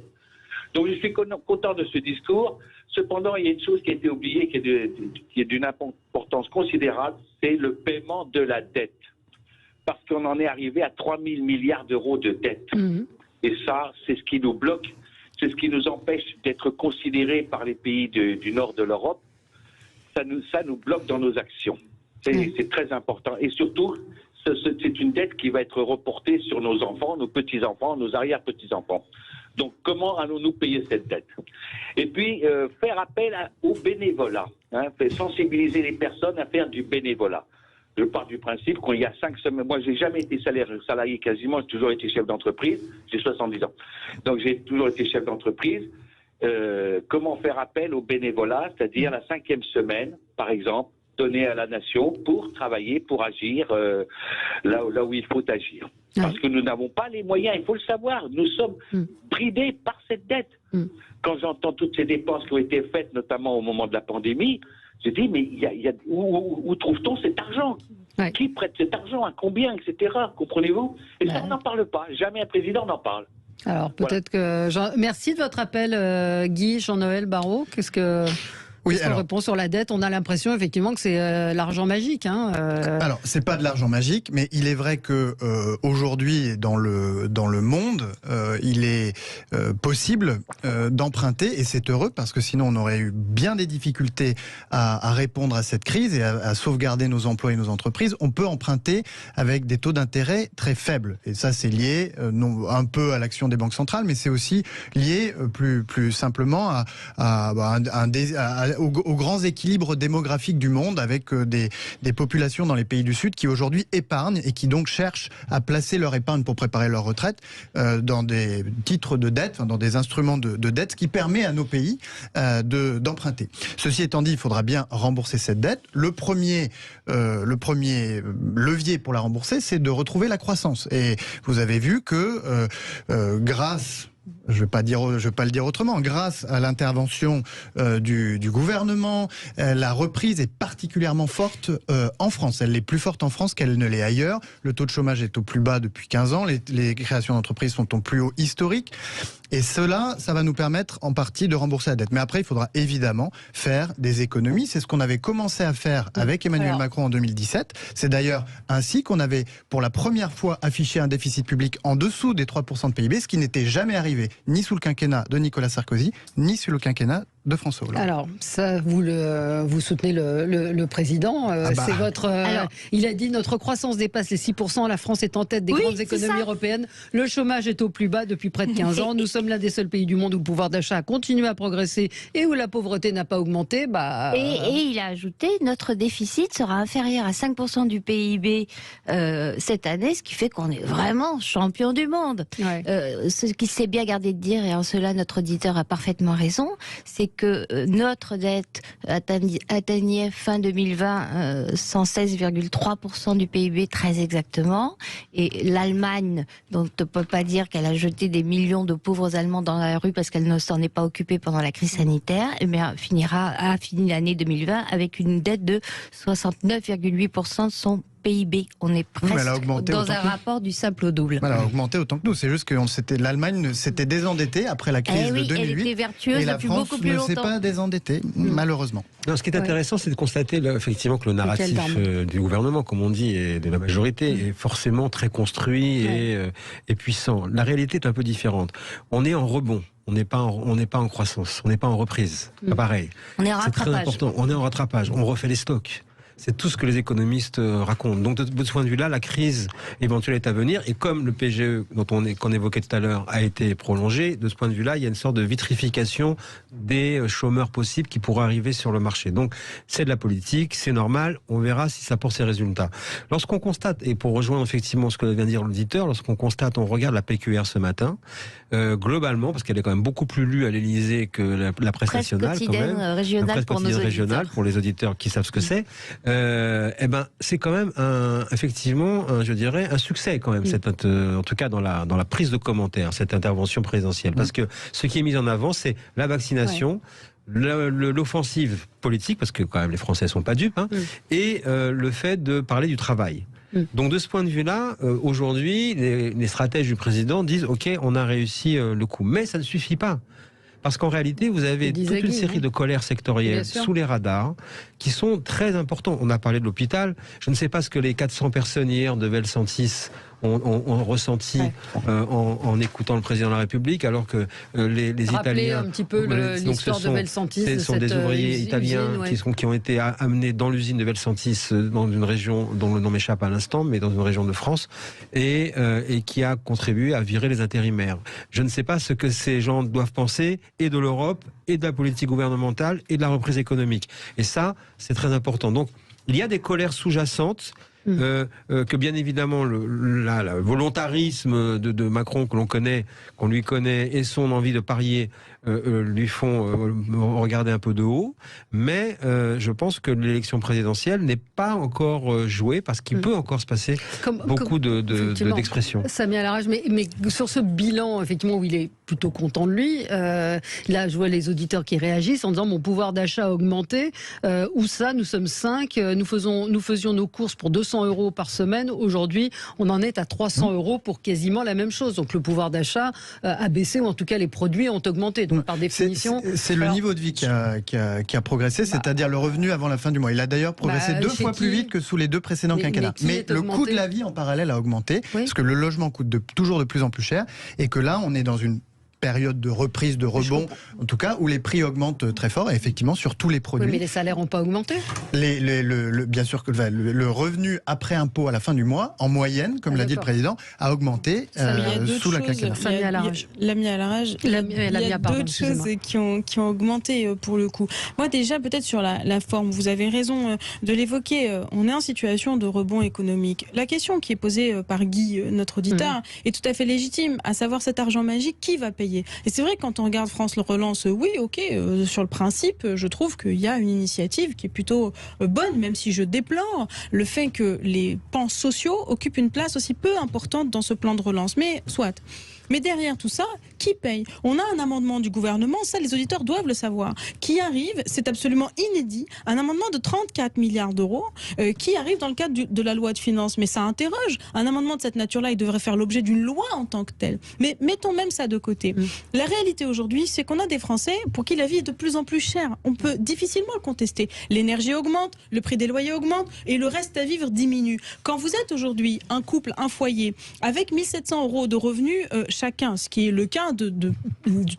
Donc, je suis content de ce discours. Cependant, il y a une chose qui a été oubliée, qui est d'une importance considérable, c'est le paiement de la dette. Parce qu'on en est arrivé à 3 000 milliards d'euros de dette. Et ça, c'est ce qui nous bloque, c'est ce qui nous empêche d'être considérés par les pays du nord de l'Europe. Ça nous bloque dans nos actions. C'est très important. Et surtout, c'est une dette qui va être reportée sur nos enfants, nos petits-enfants, nos arrière-petits-enfants. Donc, comment allons-nous payer cette dette? Et puis, faire appel au bénévolat. Sensibiliser les personnes à faire du bénévolat. Je pars du principe qu'il y a 5 semaines... Moi, j'ai jamais été salarié quasiment. J'ai toujours été chef d'entreprise. J'ai 70 ans. Donc, j'ai toujours été chef d'entreprise. Comment faire appel au bénévolat, c'est-à-dire la 5e semaine, par exemple, donnée à la nation pour travailler, pour agir là où il faut agir. Parce que nous n'avons pas les moyens, il faut le savoir. Nous sommes bridés par cette dette. Quand j'entends toutes ces dépenses qui ont été faites, notamment au moment de la pandémie, je dis, mais où trouve-t-on cet argent? Qui prête cet argent? À combien? Etc. Comprenez-vous? Et ça, on n'en parle pas. Jamais un président n'en parle. Alors peut-être que... Merci de votre appel, Guy, Jean-Noël Barrot. Qu'est-ce que... Oui, on répond sur la dette, on a l'impression effectivement que c'est l'argent magique. Alors, c'est pas de l'argent magique, mais il est vrai que aujourd'hui, dans le monde, il est possible d'emprunter, et c'est heureux parce que sinon on aurait eu bien des difficultés à répondre à cette crise et à sauvegarder nos emplois et nos entreprises. On peut emprunter avec des taux d'intérêt très faibles, et ça c'est lié un peu à l'action des banques centrales, mais c'est aussi lié plus simplement aux grands équilibres démographiques du monde, avec des populations dans les pays du Sud qui aujourd'hui épargnent et qui donc cherchent à placer leur épargne pour préparer leur retraite dans des titres de dette, dans des instruments de dette, ce qui permet à nos pays d'emprunter. Ceci étant dit, il faudra bien rembourser cette dette. Le premier levier pour la rembourser, c'est de retrouver la croissance. Et vous avez vu que grâce... Je vais pas le dire autrement. Grâce à l'intervention du gouvernement, la reprise est particulièrement forte en France. Elle est plus forte en France qu'elle ne l'est ailleurs. Le taux de chômage est au plus bas depuis 15 ans. Les créations d'entreprises sont au plus haut historique. Et cela, ça va nous permettre en partie de rembourser la dette. Mais après, il faudra évidemment faire des économies. C'est ce qu'on avait commencé à faire avec Emmanuel Macron en 2017. C'est d'ailleurs ainsi qu'on avait, pour la première fois, affiché un déficit public en dessous des 3% de PIB, ce qui n'était jamais arrivé ni sous le quinquennat de Nicolas Sarkozy, ni sous le quinquennat de François Hollande. Alors, ça, vous soutenez le président. C'est votre. Il a dit notre croissance dépasse les 6%. La France est en tête des grandes économies européennes. Le chômage est au plus bas depuis près de 15 ans. Nous sommes l'un des seuls pays du monde où le pouvoir d'achat a continué à progresser et où la pauvreté n'a pas augmenté. Et il a ajouté notre déficit sera inférieur à 5% du PIB cette année, ce qui fait qu'on est vraiment champion du monde. Ouais. Ce qu'il s'est bien gardé de dire, et en cela notre auditeur a parfaitement raison, c'est que notre dette atteignait fin 2020 116,3% du PIB très exactement, et l'Allemagne, dont on ne peut pas dire qu'elle a jeté des millions de pauvres Allemands dans la rue parce qu'elle ne s'en est pas occupée pendant la crise sanitaire, a fini l'année 2020 avec une dette de 69,8% de son PIB. On est presque dans un rapport du simple au double. Elle a augmenté autant que nous. C'est juste que l'Allemagne s'était désendettée après la crise de 2008. Elle était vertueuse, et la France beaucoup plus ne s'est pas désendettée, malheureusement. Non, ce qui est intéressant, c'est de constater effectivement que le narratif du gouvernement, comme on dit, et de la majorité, est forcément très construit et puissant. La réalité est un peu différente. On est en rebond. On n'est pas en croissance. On n'est pas en reprise. Pas pareil. On est en rattrapage. C'est très important. On est en rattrapage. On refait les stocks. C'est tout ce que les économistes racontent. Donc, de ce point de vue-là, la crise éventuelle est à venir. Et comme le PGE, qu'on évoquait tout à l'heure, a été prolongé, de ce point de vue-là, il y a une sorte de vitrification des chômeurs possibles qui pourraient arriver sur le marché. Donc, c'est de la politique, c'est normal. On verra si ça porte ses résultats. Lorsqu'on constate, et pour rejoindre effectivement ce que vient de dire l'auditeur, on regarde la PQR ce matin, globalement, parce qu'elle est quand même beaucoup plus lue à l'Élysée que la presse nationale, quand même. Régionale pour nos auditeurs. Régionale, pour les auditeurs qui savent ce que c'est. C'est quand même effectivement, je dirais, un succès quand même, en tout cas dans la prise de commentaires, cette intervention présidentielle. Parce que ce qui est mis en avant, c'est la vaccination, l'offensive politique, parce que quand même les Français sont pas dupes, et le fait de parler du travail. Donc de ce point de vue-là, aujourd'hui, les stratèges du président disent « Ok, on a réussi le coup ». Mais ça ne suffit pas. Parce qu'en réalité, vous avez toute une série de colères sectorielles sous les radars qui sont très importants. On a parlé de l'hôpital. Je ne sais pas ce que les 400 personnes hier de Velsantis ont ressenti en écoutant le président de la République, alors que les Italiens... un petit peu l'histoire de Velsantis. Ce sont des ouvriers italiens qui ont été amenés dans l'usine de Velsantis, dans une région dont le nom m'échappe à l'instant, mais dans une région de France, et qui a contribué à virer les intérimaires. Je ne sais pas ce que ces gens doivent penser, et de l'Europe, et de la politique gouvernementale, et de la reprise économique. Et ça, c'est très important. Donc, il y a des colères sous-jacentes, que bien évidemment le volontarisme de Macron qu'on lui connaît, et son envie de parier lui font regarder un peu de haut. Mais je pense que l'élection présidentielle n'est pas encore jouée parce qu'il peut encore se passer beaucoup d'expressions. Samia Larage, mais sur ce bilan, effectivement, où il est plutôt content de lui, là, je vois les auditeurs qui réagissent en disant mon pouvoir d'achat a augmenté. Où ça, nous sommes 5, nous faisions nos courses pour 200 € par semaine. Aujourd'hui, on en est à 300 € pour quasiment la même chose. Donc le pouvoir d'achat a baissé, ou en tout cas les produits ont augmenté. Donc par définition... C'est le niveau de vie qui a progressé, c'est-à-dire le revenu avant la fin du mois. Il a d'ailleurs progressé 2 fois plus vite que sous les 2 précédents quinquennats. Mais le coût de la vie en parallèle a augmenté, parce que le logement coûte toujours de plus en plus cher, et que là, on est dans une période de reprise, de rebond, en tout cas, où les prix augmentent très fort, et effectivement sur tous les produits. Oui, mais les salaires n'ont pas augmenté. Bien sûr que le revenu après impôt à la fin du mois, en moyenne, comme l'a dit le président, a augmenté sous la quinquennat. Lamia Larage, il y a d'autres choses qui ont augmenté pour le coup. Moi déjà, peut-être sur la forme, vous avez raison de l'évoquer, on est en situation de rebond économique. La question qui est posée par Guy, notre auditeur, est tout à fait légitime, à savoir cet argent magique, qui va payer ? Et c'est vrai que quand on regarde France Relance, oui, ok, sur le principe, je trouve qu'il y a une initiative qui est plutôt bonne, même si je déplore le fait que les pans sociaux occupent une place aussi peu importante dans ce plan de relance. Mais soit. Mais derrière tout ça, qui paye ? On a un amendement du gouvernement, ça les auditeurs doivent le savoir, qui arrive, c'est absolument inédit, un amendement de 34 milliards d'euros qui arrive dans le cadre de la loi de finances. Mais ça interroge. Un amendement de cette nature-là, il devrait faire l'objet d'une loi en tant que telle. Mais mettons même ça de côté. La réalité aujourd'hui, c'est qu'on a des Français pour qui la vie est de plus en plus chère. On peut difficilement le contester. L'énergie augmente, le prix des loyers augmente et le reste à vivre diminue. Quand vous êtes aujourd'hui un couple, un foyer, avec 1 700 € de revenus chacun, ce qui est le cas d'une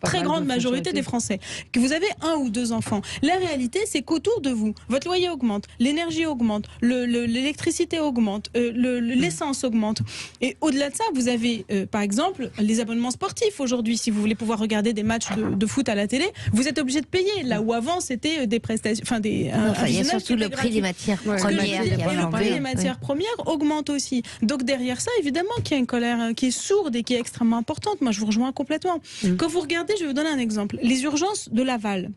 très grande majorité des Français, que vous avez 1 ou 2 enfants, la réalité c'est qu'autour de vous, votre loyer augmente, l'énergie augmente, l'électricité augmente, l'essence augmente. Et au-delà de ça, vous avez par exemple les abonnements sportifs aujourd'hui. Si vous voulez pouvoir regarder des matchs de foot à la télé, vous êtes obligé de payer. Là où avant c'était des prestations, il y a surtout le prix des matières premières. Le prix des matières premières augmente aussi. Donc derrière ça, évidemment qu'il y a une colère qui est sourde et qui est extrêmement importante. Moi, je vous rejoins complètement. Quand vous regardez, je vais vous donner un exemple. Les urgences de Laval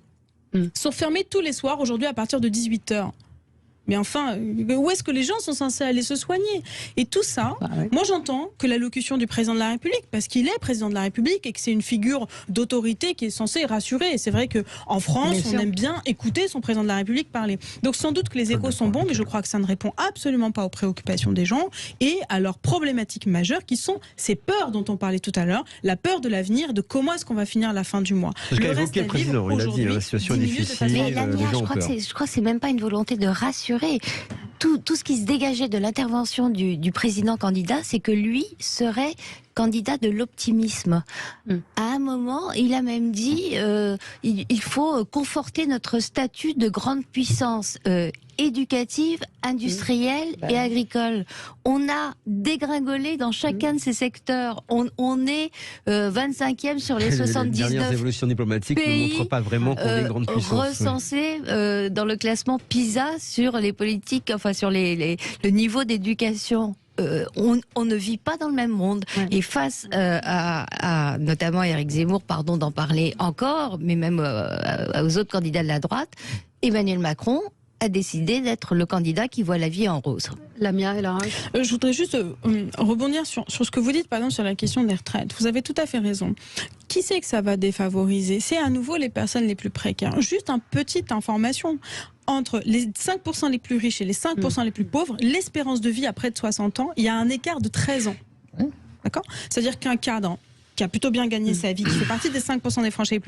sont fermées tous les soirs aujourd'hui à partir de 18h. Mais enfin, où est-ce que les gens sont censés aller se soigner ? Et tout ça, moi j'entends que l'allocution du président de la République, parce qu'il est président de la République et que c'est une figure d'autorité qui est censée rassurer. Et c'est vrai qu'en France, on aime bien écouter son président de la République parler. Donc sans doute que les échos sont bons, mais je crois que ça ne répond absolument pas aux préoccupations des gens et à leurs problématiques majeures qui sont ces peurs dont on parlait tout à l'heure, la peur de l'avenir, de comment est-ce qu'on va finir la fin du mois. C'est ce qu'a évoqué le président, il a dit la situation est difficile. Mais je crois que c'est même pas une volonté de rassurer. Tout ce qui se dégageait de l'intervention du président candidat, c'est que lui serait candidat de l'optimisme. À un moment, il a même dit il faut conforter notre statut de grande puissance éducative, industrielle et agricole. On a dégringolé dans chacun de ces secteurs. On est 25e sur les 79 les dernières évolutions diplomatiques pays ne montrent pas vraiment qu'on est une grande puissance. Recensés dans le classement PISA sur les politiques, enfin sur le niveau d'éducation. On ne vit pas dans le même monde. Et face à notamment Éric Zemmour, pardon d'en parler encore, mais même aux autres candidats de la droite, Emmanuel Macron a décidé d'être le candidat qui voit la vie en rose. Lamia et Larage. Je voudrais juste rebondir sur ce que vous dites, par exemple, sur la question des retraites. Vous avez tout à fait raison. Qui c'est que ça va défavoriser ? C'est à nouveau les personnes les plus précaires. Juste une petite information. Entre les 5% les plus riches et les 5% les plus pauvres, l'espérance de vie à près de 60 ans, il y a un écart de 13 ans. D'accord ? C'est-à-dire qu'un cadre qui a plutôt bien gagné sa vie, qui fait partie des 5% des Français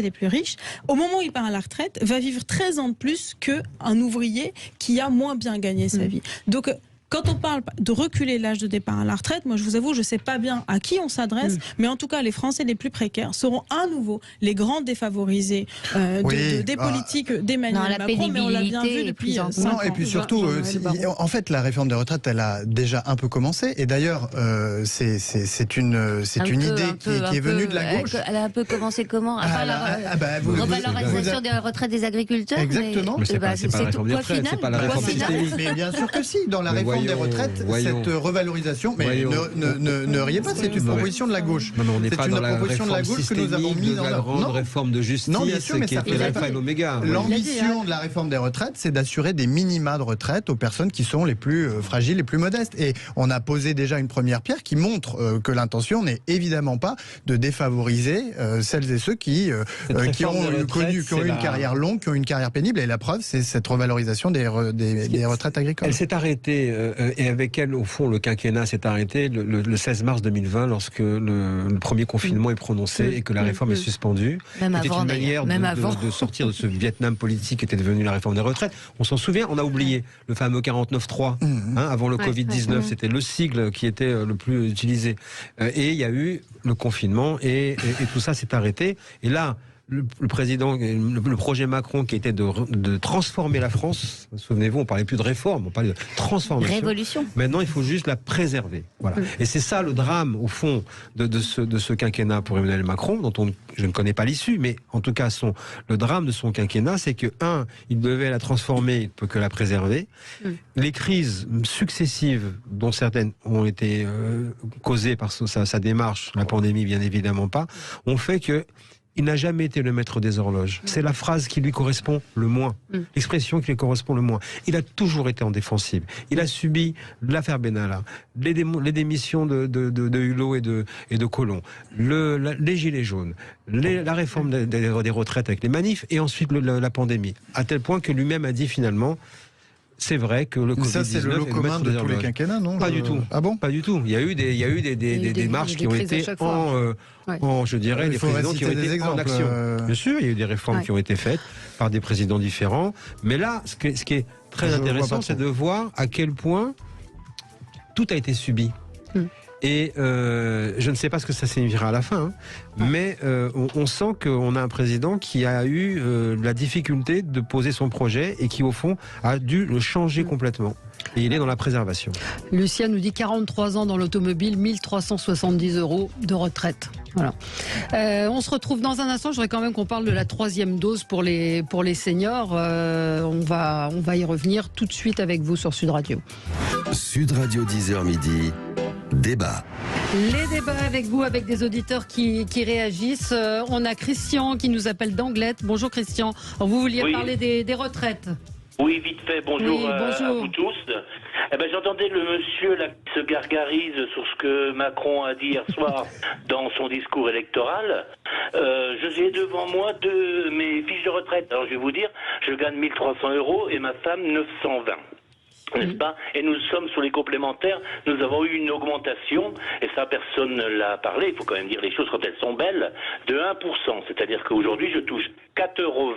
les plus riches, au moment où il part à la retraite, va vivre 13 ans de plus qu'un ouvrier qui a moins bien gagné sa vie. Donc, quand on parle de reculer l'âge de départ à la retraite, moi je vous avoue, je ne sais pas bien à qui on s'adresse, mais en tout cas les Français les plus précaires seront à nouveau les grands défavorisés des politiques d'Emmanuel Macron, mais on l'a bien vu depuis 5 ans. Et puis surtout, en fait la réforme des retraites, elle a déjà un peu commencé, et d'ailleurs c'est une idée qui est venue de la gauche. Elle a un peu commencé comment ? Revalorisation des retraites des agriculteurs. Exactement. Mais c'est pas la réforme des retraites, c'est pas la réforme systémique. Mais bien sûr que si, dans la réforme réforme des retraites, cette revalorisation, mais ne riez pas, c'est une proposition de la gauche. Non, on n'est pas dans la réforme de la gauche que nous avons mis dans la grande réforme de justice, non, bien sûr, mais qui était l'alpha et l'oméga. L'ambition de la réforme des retraites, c'est d'assurer des minima de retraite aux personnes qui sont les plus fragiles, les plus modestes. Et on a posé déjà une première pierre qui montre que l'intention n'est évidemment pas de défavoriser celles et ceux qui ont eu une carrière longue, qui ont une carrière pénible. Et la preuve, c'est cette revalorisation des retraites agricoles. Elle s'est arrêtée, et avec elle, au fond, le quinquennat s'est arrêté le 16 mars 2020, lorsque le premier confinement est prononcé et que la réforme est suspendue. C'était une manière de sortir de ce Vietnam politique qui était devenu la réforme des retraites. On s'en souvient, on a oublié le fameux 49.3 avant le Covid-19. C'était le sigle qui était le plus utilisé. Et il y a eu le confinement et tout ça s'est arrêté. Et là, le président, le projet Macron qui était de transformer la France, souvenez-vous, on parlait plus de réforme, on parlait de transformation. Révolution. Maintenant, il faut juste la préserver. Voilà. Et c'est ça le drame, au fond, de ce quinquennat pour Emmanuel Macron, dont je ne connais pas l'issue, mais en tout cas, le drame de son quinquennat, c'est que, il devait la transformer, il ne peut que la préserver. Les crises successives, dont certaines ont été causées par sa démarche, la pandémie, bien évidemment pas, ont fait que il n'a jamais été le maître des horloges. C'est la phrase qui lui correspond le moins, l'expression qui lui correspond le moins. Il a toujours été en défensive. Il a subi l'affaire Benalla, les démissions de Hulot et de Collomb, les gilets jaunes, la réforme des retraites avec les manifs, et ensuite la pandémie. À tel point que lui-même a dit finalement... C'est vrai que le Covid-19 ça, c'est le lot commun de tous les quinquennats, non? Pas du tout. Ah bon? Pas du tout. Il y a eu des démarches qui ont été je dirais, des présidents qui ont été en action. Bien sûr, il y a eu des réformes qui ont été faites par des présidents différents. Mais là, ce qui est très intéressant, c'est de voir à quel point tout a été subi. Et je ne sais pas ce que ça signifiera à la fin, mais on sent qu'on a un président qui a eu la difficulté de poser son projet et qui, au fond, a dû le changer complètement. Et il est dans la préservation. Lucien nous dit 43 ans dans l'automobile, 1370 € de retraite. Voilà. On se retrouve dans un instant. Je voudrais quand même qu'on parle de la 3e dose pour les seniors. On va y revenir tout de suite avec vous sur Sud Radio. Sud Radio 10h midi. Débat. Les débats avec vous, avec des auditeurs qui réagissent. On a Christian qui nous appelle d'Anglette. Bonjour Christian. Alors, vous vouliez parler des retraites? Oui, vite fait. Bonjour, à vous tous. J'entendais le monsieur là, qui se gargarise sur ce que Macron a dit hier soir dans son discours électoral. J'ai devant moi mes fiches de retraite. Alors je vais vous dire, je gagne 1300 € et ma femme 920. N'est-ce pas? Et nous sommes sur les complémentaires, nous avons eu une augmentation, et ça personne ne l'a parlé, il faut quand même dire les choses quand elles sont belles, de 1%. C'est-à-dire qu'aujourd'hui je touche 4,20 €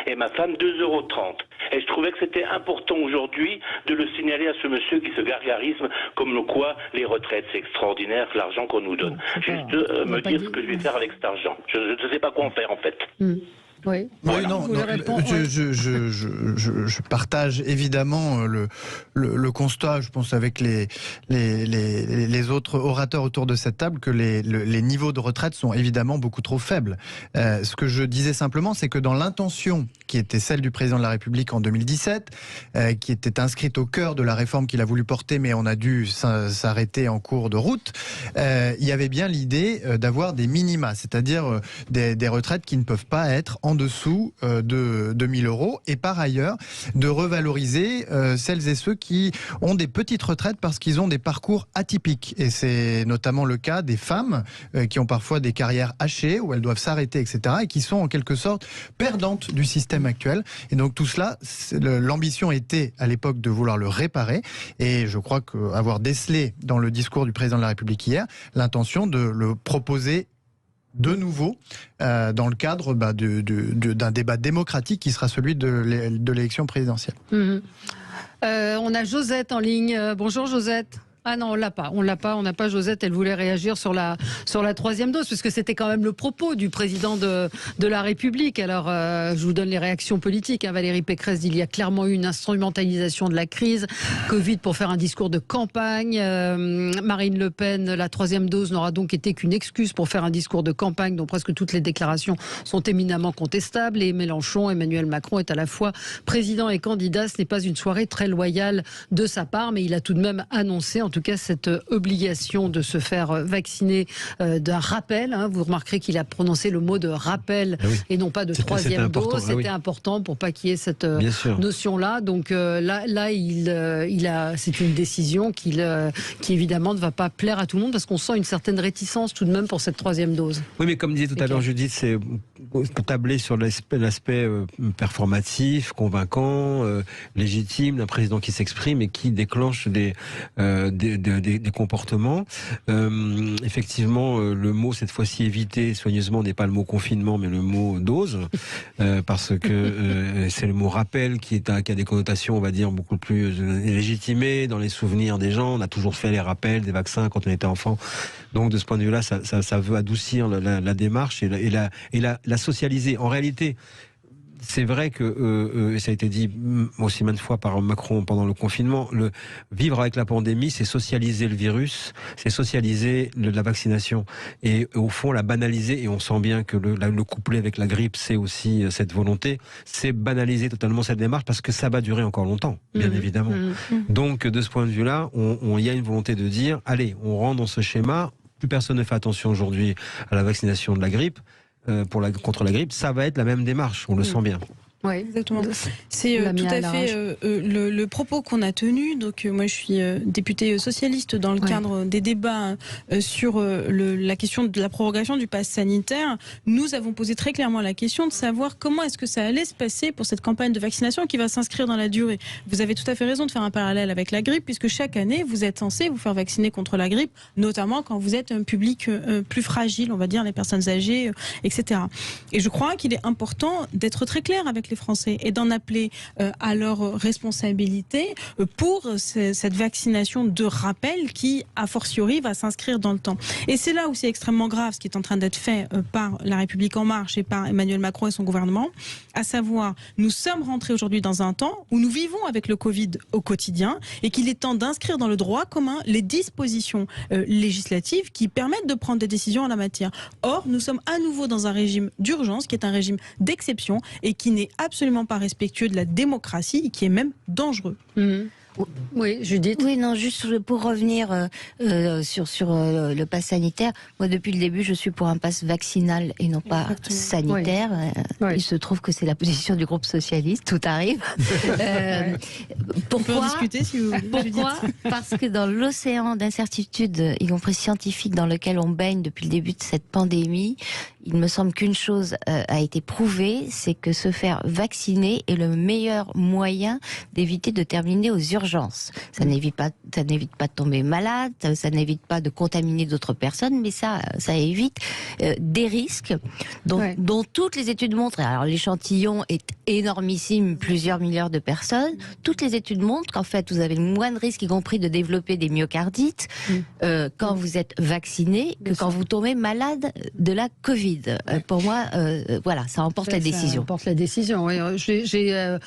et ma femme 2,30 €. Et je trouvais que c'était important aujourd'hui de le signaler à ce monsieur qui se gargarise comme quoi les retraites c'est extraordinaire, l'argent qu'on nous donne. Juste me dire ce que je vais faire avec cet argent. Je ne sais pas quoi en faire en fait. Oui. Voilà. Non, je partage évidemment le constat, je pense avec les autres orateurs autour de cette table, que les niveaux de retraite sont évidemment beaucoup trop faibles. Ce que je disais simplement, c'est que dans l'intention qui était celle du président de la République en 2017, qui était inscrite au cœur de la réforme qu'il a voulu porter, mais on a dû s'arrêter en cours de route, il y avait bien l'idée d'avoir des minima, c'est-à-dire des retraites qui ne peuvent pas être en dessous de 2000 € et par ailleurs de revaloriser celles et ceux qui ont des petites retraites parce qu'ils ont des parcours atypiques, et c'est notamment le cas des femmes qui ont parfois des carrières hachées où elles doivent s'arrêter, etc., et qui sont en quelque sorte perdantes du système actuel. Et donc tout cela, l'ambition était à l'époque de vouloir le réparer, et je crois qu'avoir décelé dans le discours du président de la République hier l'intention de le proposer de nouveau dans le cadre d'un débat démocratique qui sera celui de l'élection présidentielle. On a Josette en ligne. Bonjour Josette. Ah non, on l'a pas. On n'a pas Josette. Elle voulait réagir sur la troisième dose, parce que c'était quand même le propos du président de la République. Alors, je vous donne les réactions politiques. Valérie Pécresse dit il y a clairement eu une instrumentalisation de la crise Covid pour faire un discours de campagne. Marine Le Pen, la troisième dose n'aura donc été qu'une excuse pour faire un discours de campagne dont presque toutes les déclarations sont éminemment contestables. Et Mélenchon, Emmanuel Macron est à la fois président et candidat. Ce n'est pas une soirée très loyale de sa part, mais il a tout de même annoncé, en tout cas, cette obligation de se faire vacciner d'un rappel. Vous remarquerez qu'il a prononcé le mot de rappel et non pas de troisième dose. C'était important pour pas qu'il y ait cette notion-là. Donc c'est une décision qui évidemment ne va pas plaire à tout le monde, parce qu'on sent une certaine réticence tout de même pour cette troisième dose. Oui, mais comme disait tout à l'heure Judith, c'est tabler sur l'aspect performatif, convaincant, légitime d'un président qui s'exprime et qui déclenche des comportements. Effectivement, le mot cette fois-ci évité soigneusement n'est pas le mot confinement, mais le mot dose, parce que c'est le mot rappel qui a des connotations, on va dire, beaucoup plus légitimées dans les souvenirs des gens. On a toujours fait les rappels des vaccins quand on était enfant. Donc de ce point de vue-là, ça veut adoucir la démarche et la socialiser. En réalité, c'est vrai que ça a été dit aussi maintes fois par Macron pendant le confinement, vivre avec la pandémie, c'est socialiser le virus, c'est socialiser la vaccination et au fond la banaliser, et on sent bien que le couplet avec la grippe, c'est aussi cette volonté, c'est banaliser totalement cette démarche, parce que ça va durer encore longtemps, bien évidemment. Donc de ce point de vue-là, il y a une volonté de dire, allez, on rentre dans ce schéma, plus personne ne fait attention aujourd'hui à la vaccination de la grippe, contre la grippe, ça va être la même démarche, on le sent bien. Oui, exactement. C'est tout à fait le propos qu'on a tenu. Donc moi, je suis députée socialiste dans le cadre des débats sur la question de la prorogation du pass sanitaire. Nous avons posé très clairement la question de savoir comment est-ce que ça allait se passer pour cette campagne de vaccination qui va s'inscrire dans la durée. Vous avez tout à fait raison de faire un parallèle avec la grippe, puisque chaque année, vous êtes censé vous faire vacciner contre la grippe, notamment quand vous êtes un public plus fragile, on va dire les personnes âgées, etc. Et je crois qu'il est important d'être très clair avec les Français et d'en appeler à leur responsabilité pour cette vaccination de rappel qui, a fortiori, va s'inscrire dans le temps. Et c'est là où c'est extrêmement grave ce qui est en train d'être fait par La République En Marche et par Emmanuel Macron et son gouvernement, à savoir, nous sommes rentrés aujourd'hui dans un temps où nous vivons avec le Covid au quotidien et qu'il est temps d'inscrire dans le droit commun les dispositions législatives qui permettent de prendre des décisions en la matière. Or, nous sommes à nouveau dans un régime d'urgence qui est un régime d'exception et qui n'est absolument pas respectueux de la démocratie et qui est même dangereux. Oui, Judith. Oui, non, juste pour revenir sur le pass sanitaire. Moi, depuis le début, je suis pour un pass vaccinal et non pas sanitaire. Il se trouve que c'est la position du groupe socialiste. Tout arrive. Pourquoi ? On peut en discuter si vous voulez. Pourquoi ? Parce que dans l'océan d'incertitudes, y compris scientifiques, dans lequel on baigne depuis le début de cette pandémie, il me semble qu'une chose a été prouvée, c'est que se faire vacciner est le meilleur moyen d'éviter de terminer aux urgences. Ça n'évite pas de tomber malade, ça n'évite pas de contaminer d'autres personnes, mais ça évite des risques dont toutes les études montrent. Alors l'échantillon est énormissime, plusieurs milliards de personnes. Toutes les études montrent qu'en fait vous avez moins de risques, y compris de développer des myocardites, quand vous êtes vacciné que quand vous tombez malade de la Covid. Pour moi, voilà, ça emporte la décision. Ça emporte la décision, oui. J'ai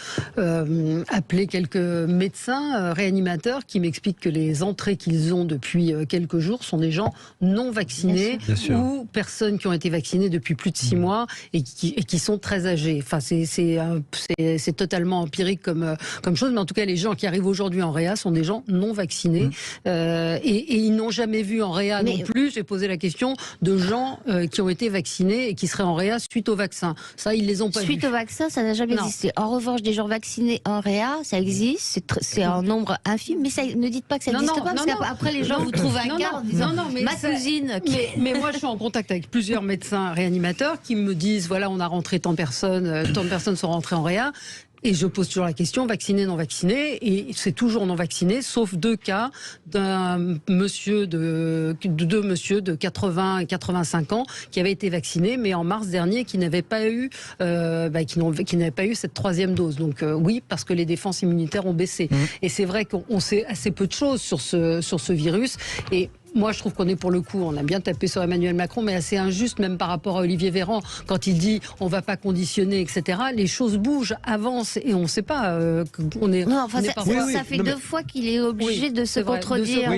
appelé quelques médecins réanimateurs qui m'expliquent que les entrées qu'ils ont depuis quelques jours sont des gens non vaccinés ou personnes qui ont été vaccinées depuis plus de 6 mois et qui sont très âgés. Enfin, c'est totalement empirique comme chose, mais en tout cas, les gens qui arrivent aujourd'hui en réa sont des gens non vaccinés et ils n'ont jamais vu en réa non plus. J'ai posé la question de gens qui ont été vaccinés et qui seraient en réa suite au vaccin. Ça, ils les ont pas Suite au vaccin, ça n'a jamais existé. En revanche, des gens vaccinés en réa, ça existe. C'est un nombre infime, mais ça, ne dites pas que ça n'existe pas, parce qu'après les gens vous trouvent un cas en disant ma cousine. Mais moi, je suis en contact avec plusieurs médecins réanimateurs qui me disent voilà, on a rentré tant de personnes sont rentrées en réa. Et je pose toujours la question, vacciné, non vacciné, et c'est toujours non vacciné, sauf 2 cas deux monsieur de 80 et 85 ans qui avaient été vaccinés, mais en mars dernier, qui n'avaient pas eu, qui n'avaient pas eu cette 3e dose. Donc oui, parce que les défenses immunitaires ont baissé. Et c'est vrai qu'on sait assez peu de choses sur ce virus. Et moi, je trouve qu'on est pour le coup, on a bien tapé sur Emmanuel Macron, mais assez injuste même par rapport à Olivier Véran quand il dit on va pas conditionner, etc. Les choses bougent, avancent et on ne sait pas. On est. Non, enfin, ça fait 2 fois qu'il est obligé de se contredire.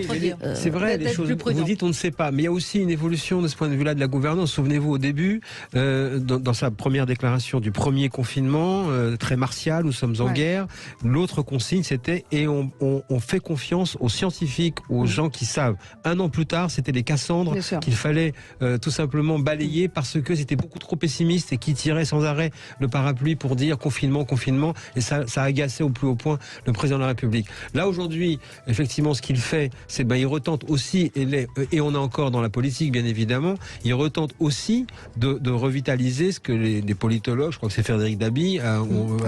C'est vrai, les choses. Vous dites on ne sait pas, mais il y a aussi une évolution de ce point de vue-là de la gouvernance. Souvenez-vous au début, dans sa première déclaration du premier confinement, très martial, nous sommes en guerre. L'autre consigne, c'était et on fait confiance aux scientifiques, aux gens qui savent. Un an plus tard, c'était les Cassandres qu'il fallait tout simplement balayer parce que c'était beaucoup trop pessimiste et qui tiraient sans arrêt le parapluie pour dire confinement, confinement, et ça agaçait au plus haut point le président de la République. Là aujourd'hui, effectivement, ce qu'il fait, c'est il retente aussi, et on est encore dans la politique bien évidemment, il retente aussi de revitaliser ce que les politologues, je crois que c'est Frédéric Dabi, a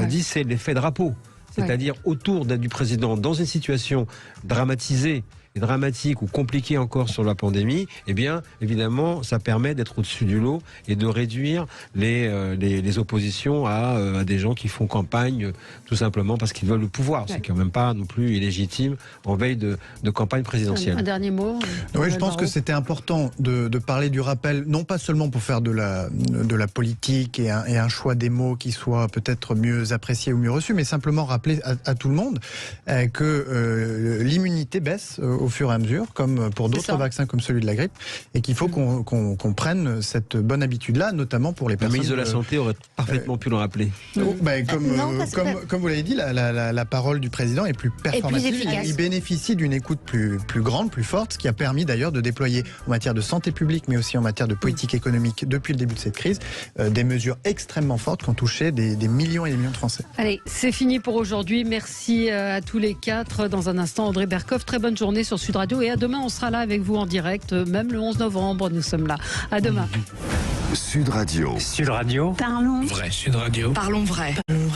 dit, c'est l'effet drapeau. C'est-à-dire autour du président, dans une situation dramatisée, dramatique ou compliqué encore sur la pandémie, eh bien, évidemment, ça permet d'être au-dessus du lot et de réduire les oppositions à des gens qui font campagne tout simplement parce qu'ils veulent le pouvoir. C'est quand même pas non plus illégitime en veille de campagne présidentielle. Un dernier mot. Oui, je pense que c'était important de parler du rappel, non pas seulement pour faire de la politique et un choix des mots qui soit peut-être mieux apprécié ou mieux reçu, mais simplement rappeler à tout le monde que l'immunité baisse au fur et à mesure, comme pour d'autres vaccins comme celui de la grippe, et qu'il faut qu'on prenne cette bonne habitude-là, notamment pour les personnes... Le ministre de la Santé aurait parfaitement pu le rappeler. Comme vous l'avez dit, la parole du président est plus performative. Il bénéficie d'une écoute plus grande, plus forte, ce qui a permis d'ailleurs de déployer en matière de santé publique, mais aussi en matière de politique économique depuis le début de cette crise, des mesures extrêmement fortes qui ont touché des millions et des millions de Français. Allez, c'est fini pour aujourd'hui. Merci à tous les 4. Dans un instant, André Berkoff. Très bonne journée sur Sud Radio. Et à demain, on sera là avec vous en direct. Même le 11 novembre, nous sommes là. À demain. Sud Radio. Sud Radio. Parlons vrai. Sud Radio. Parlons vrai.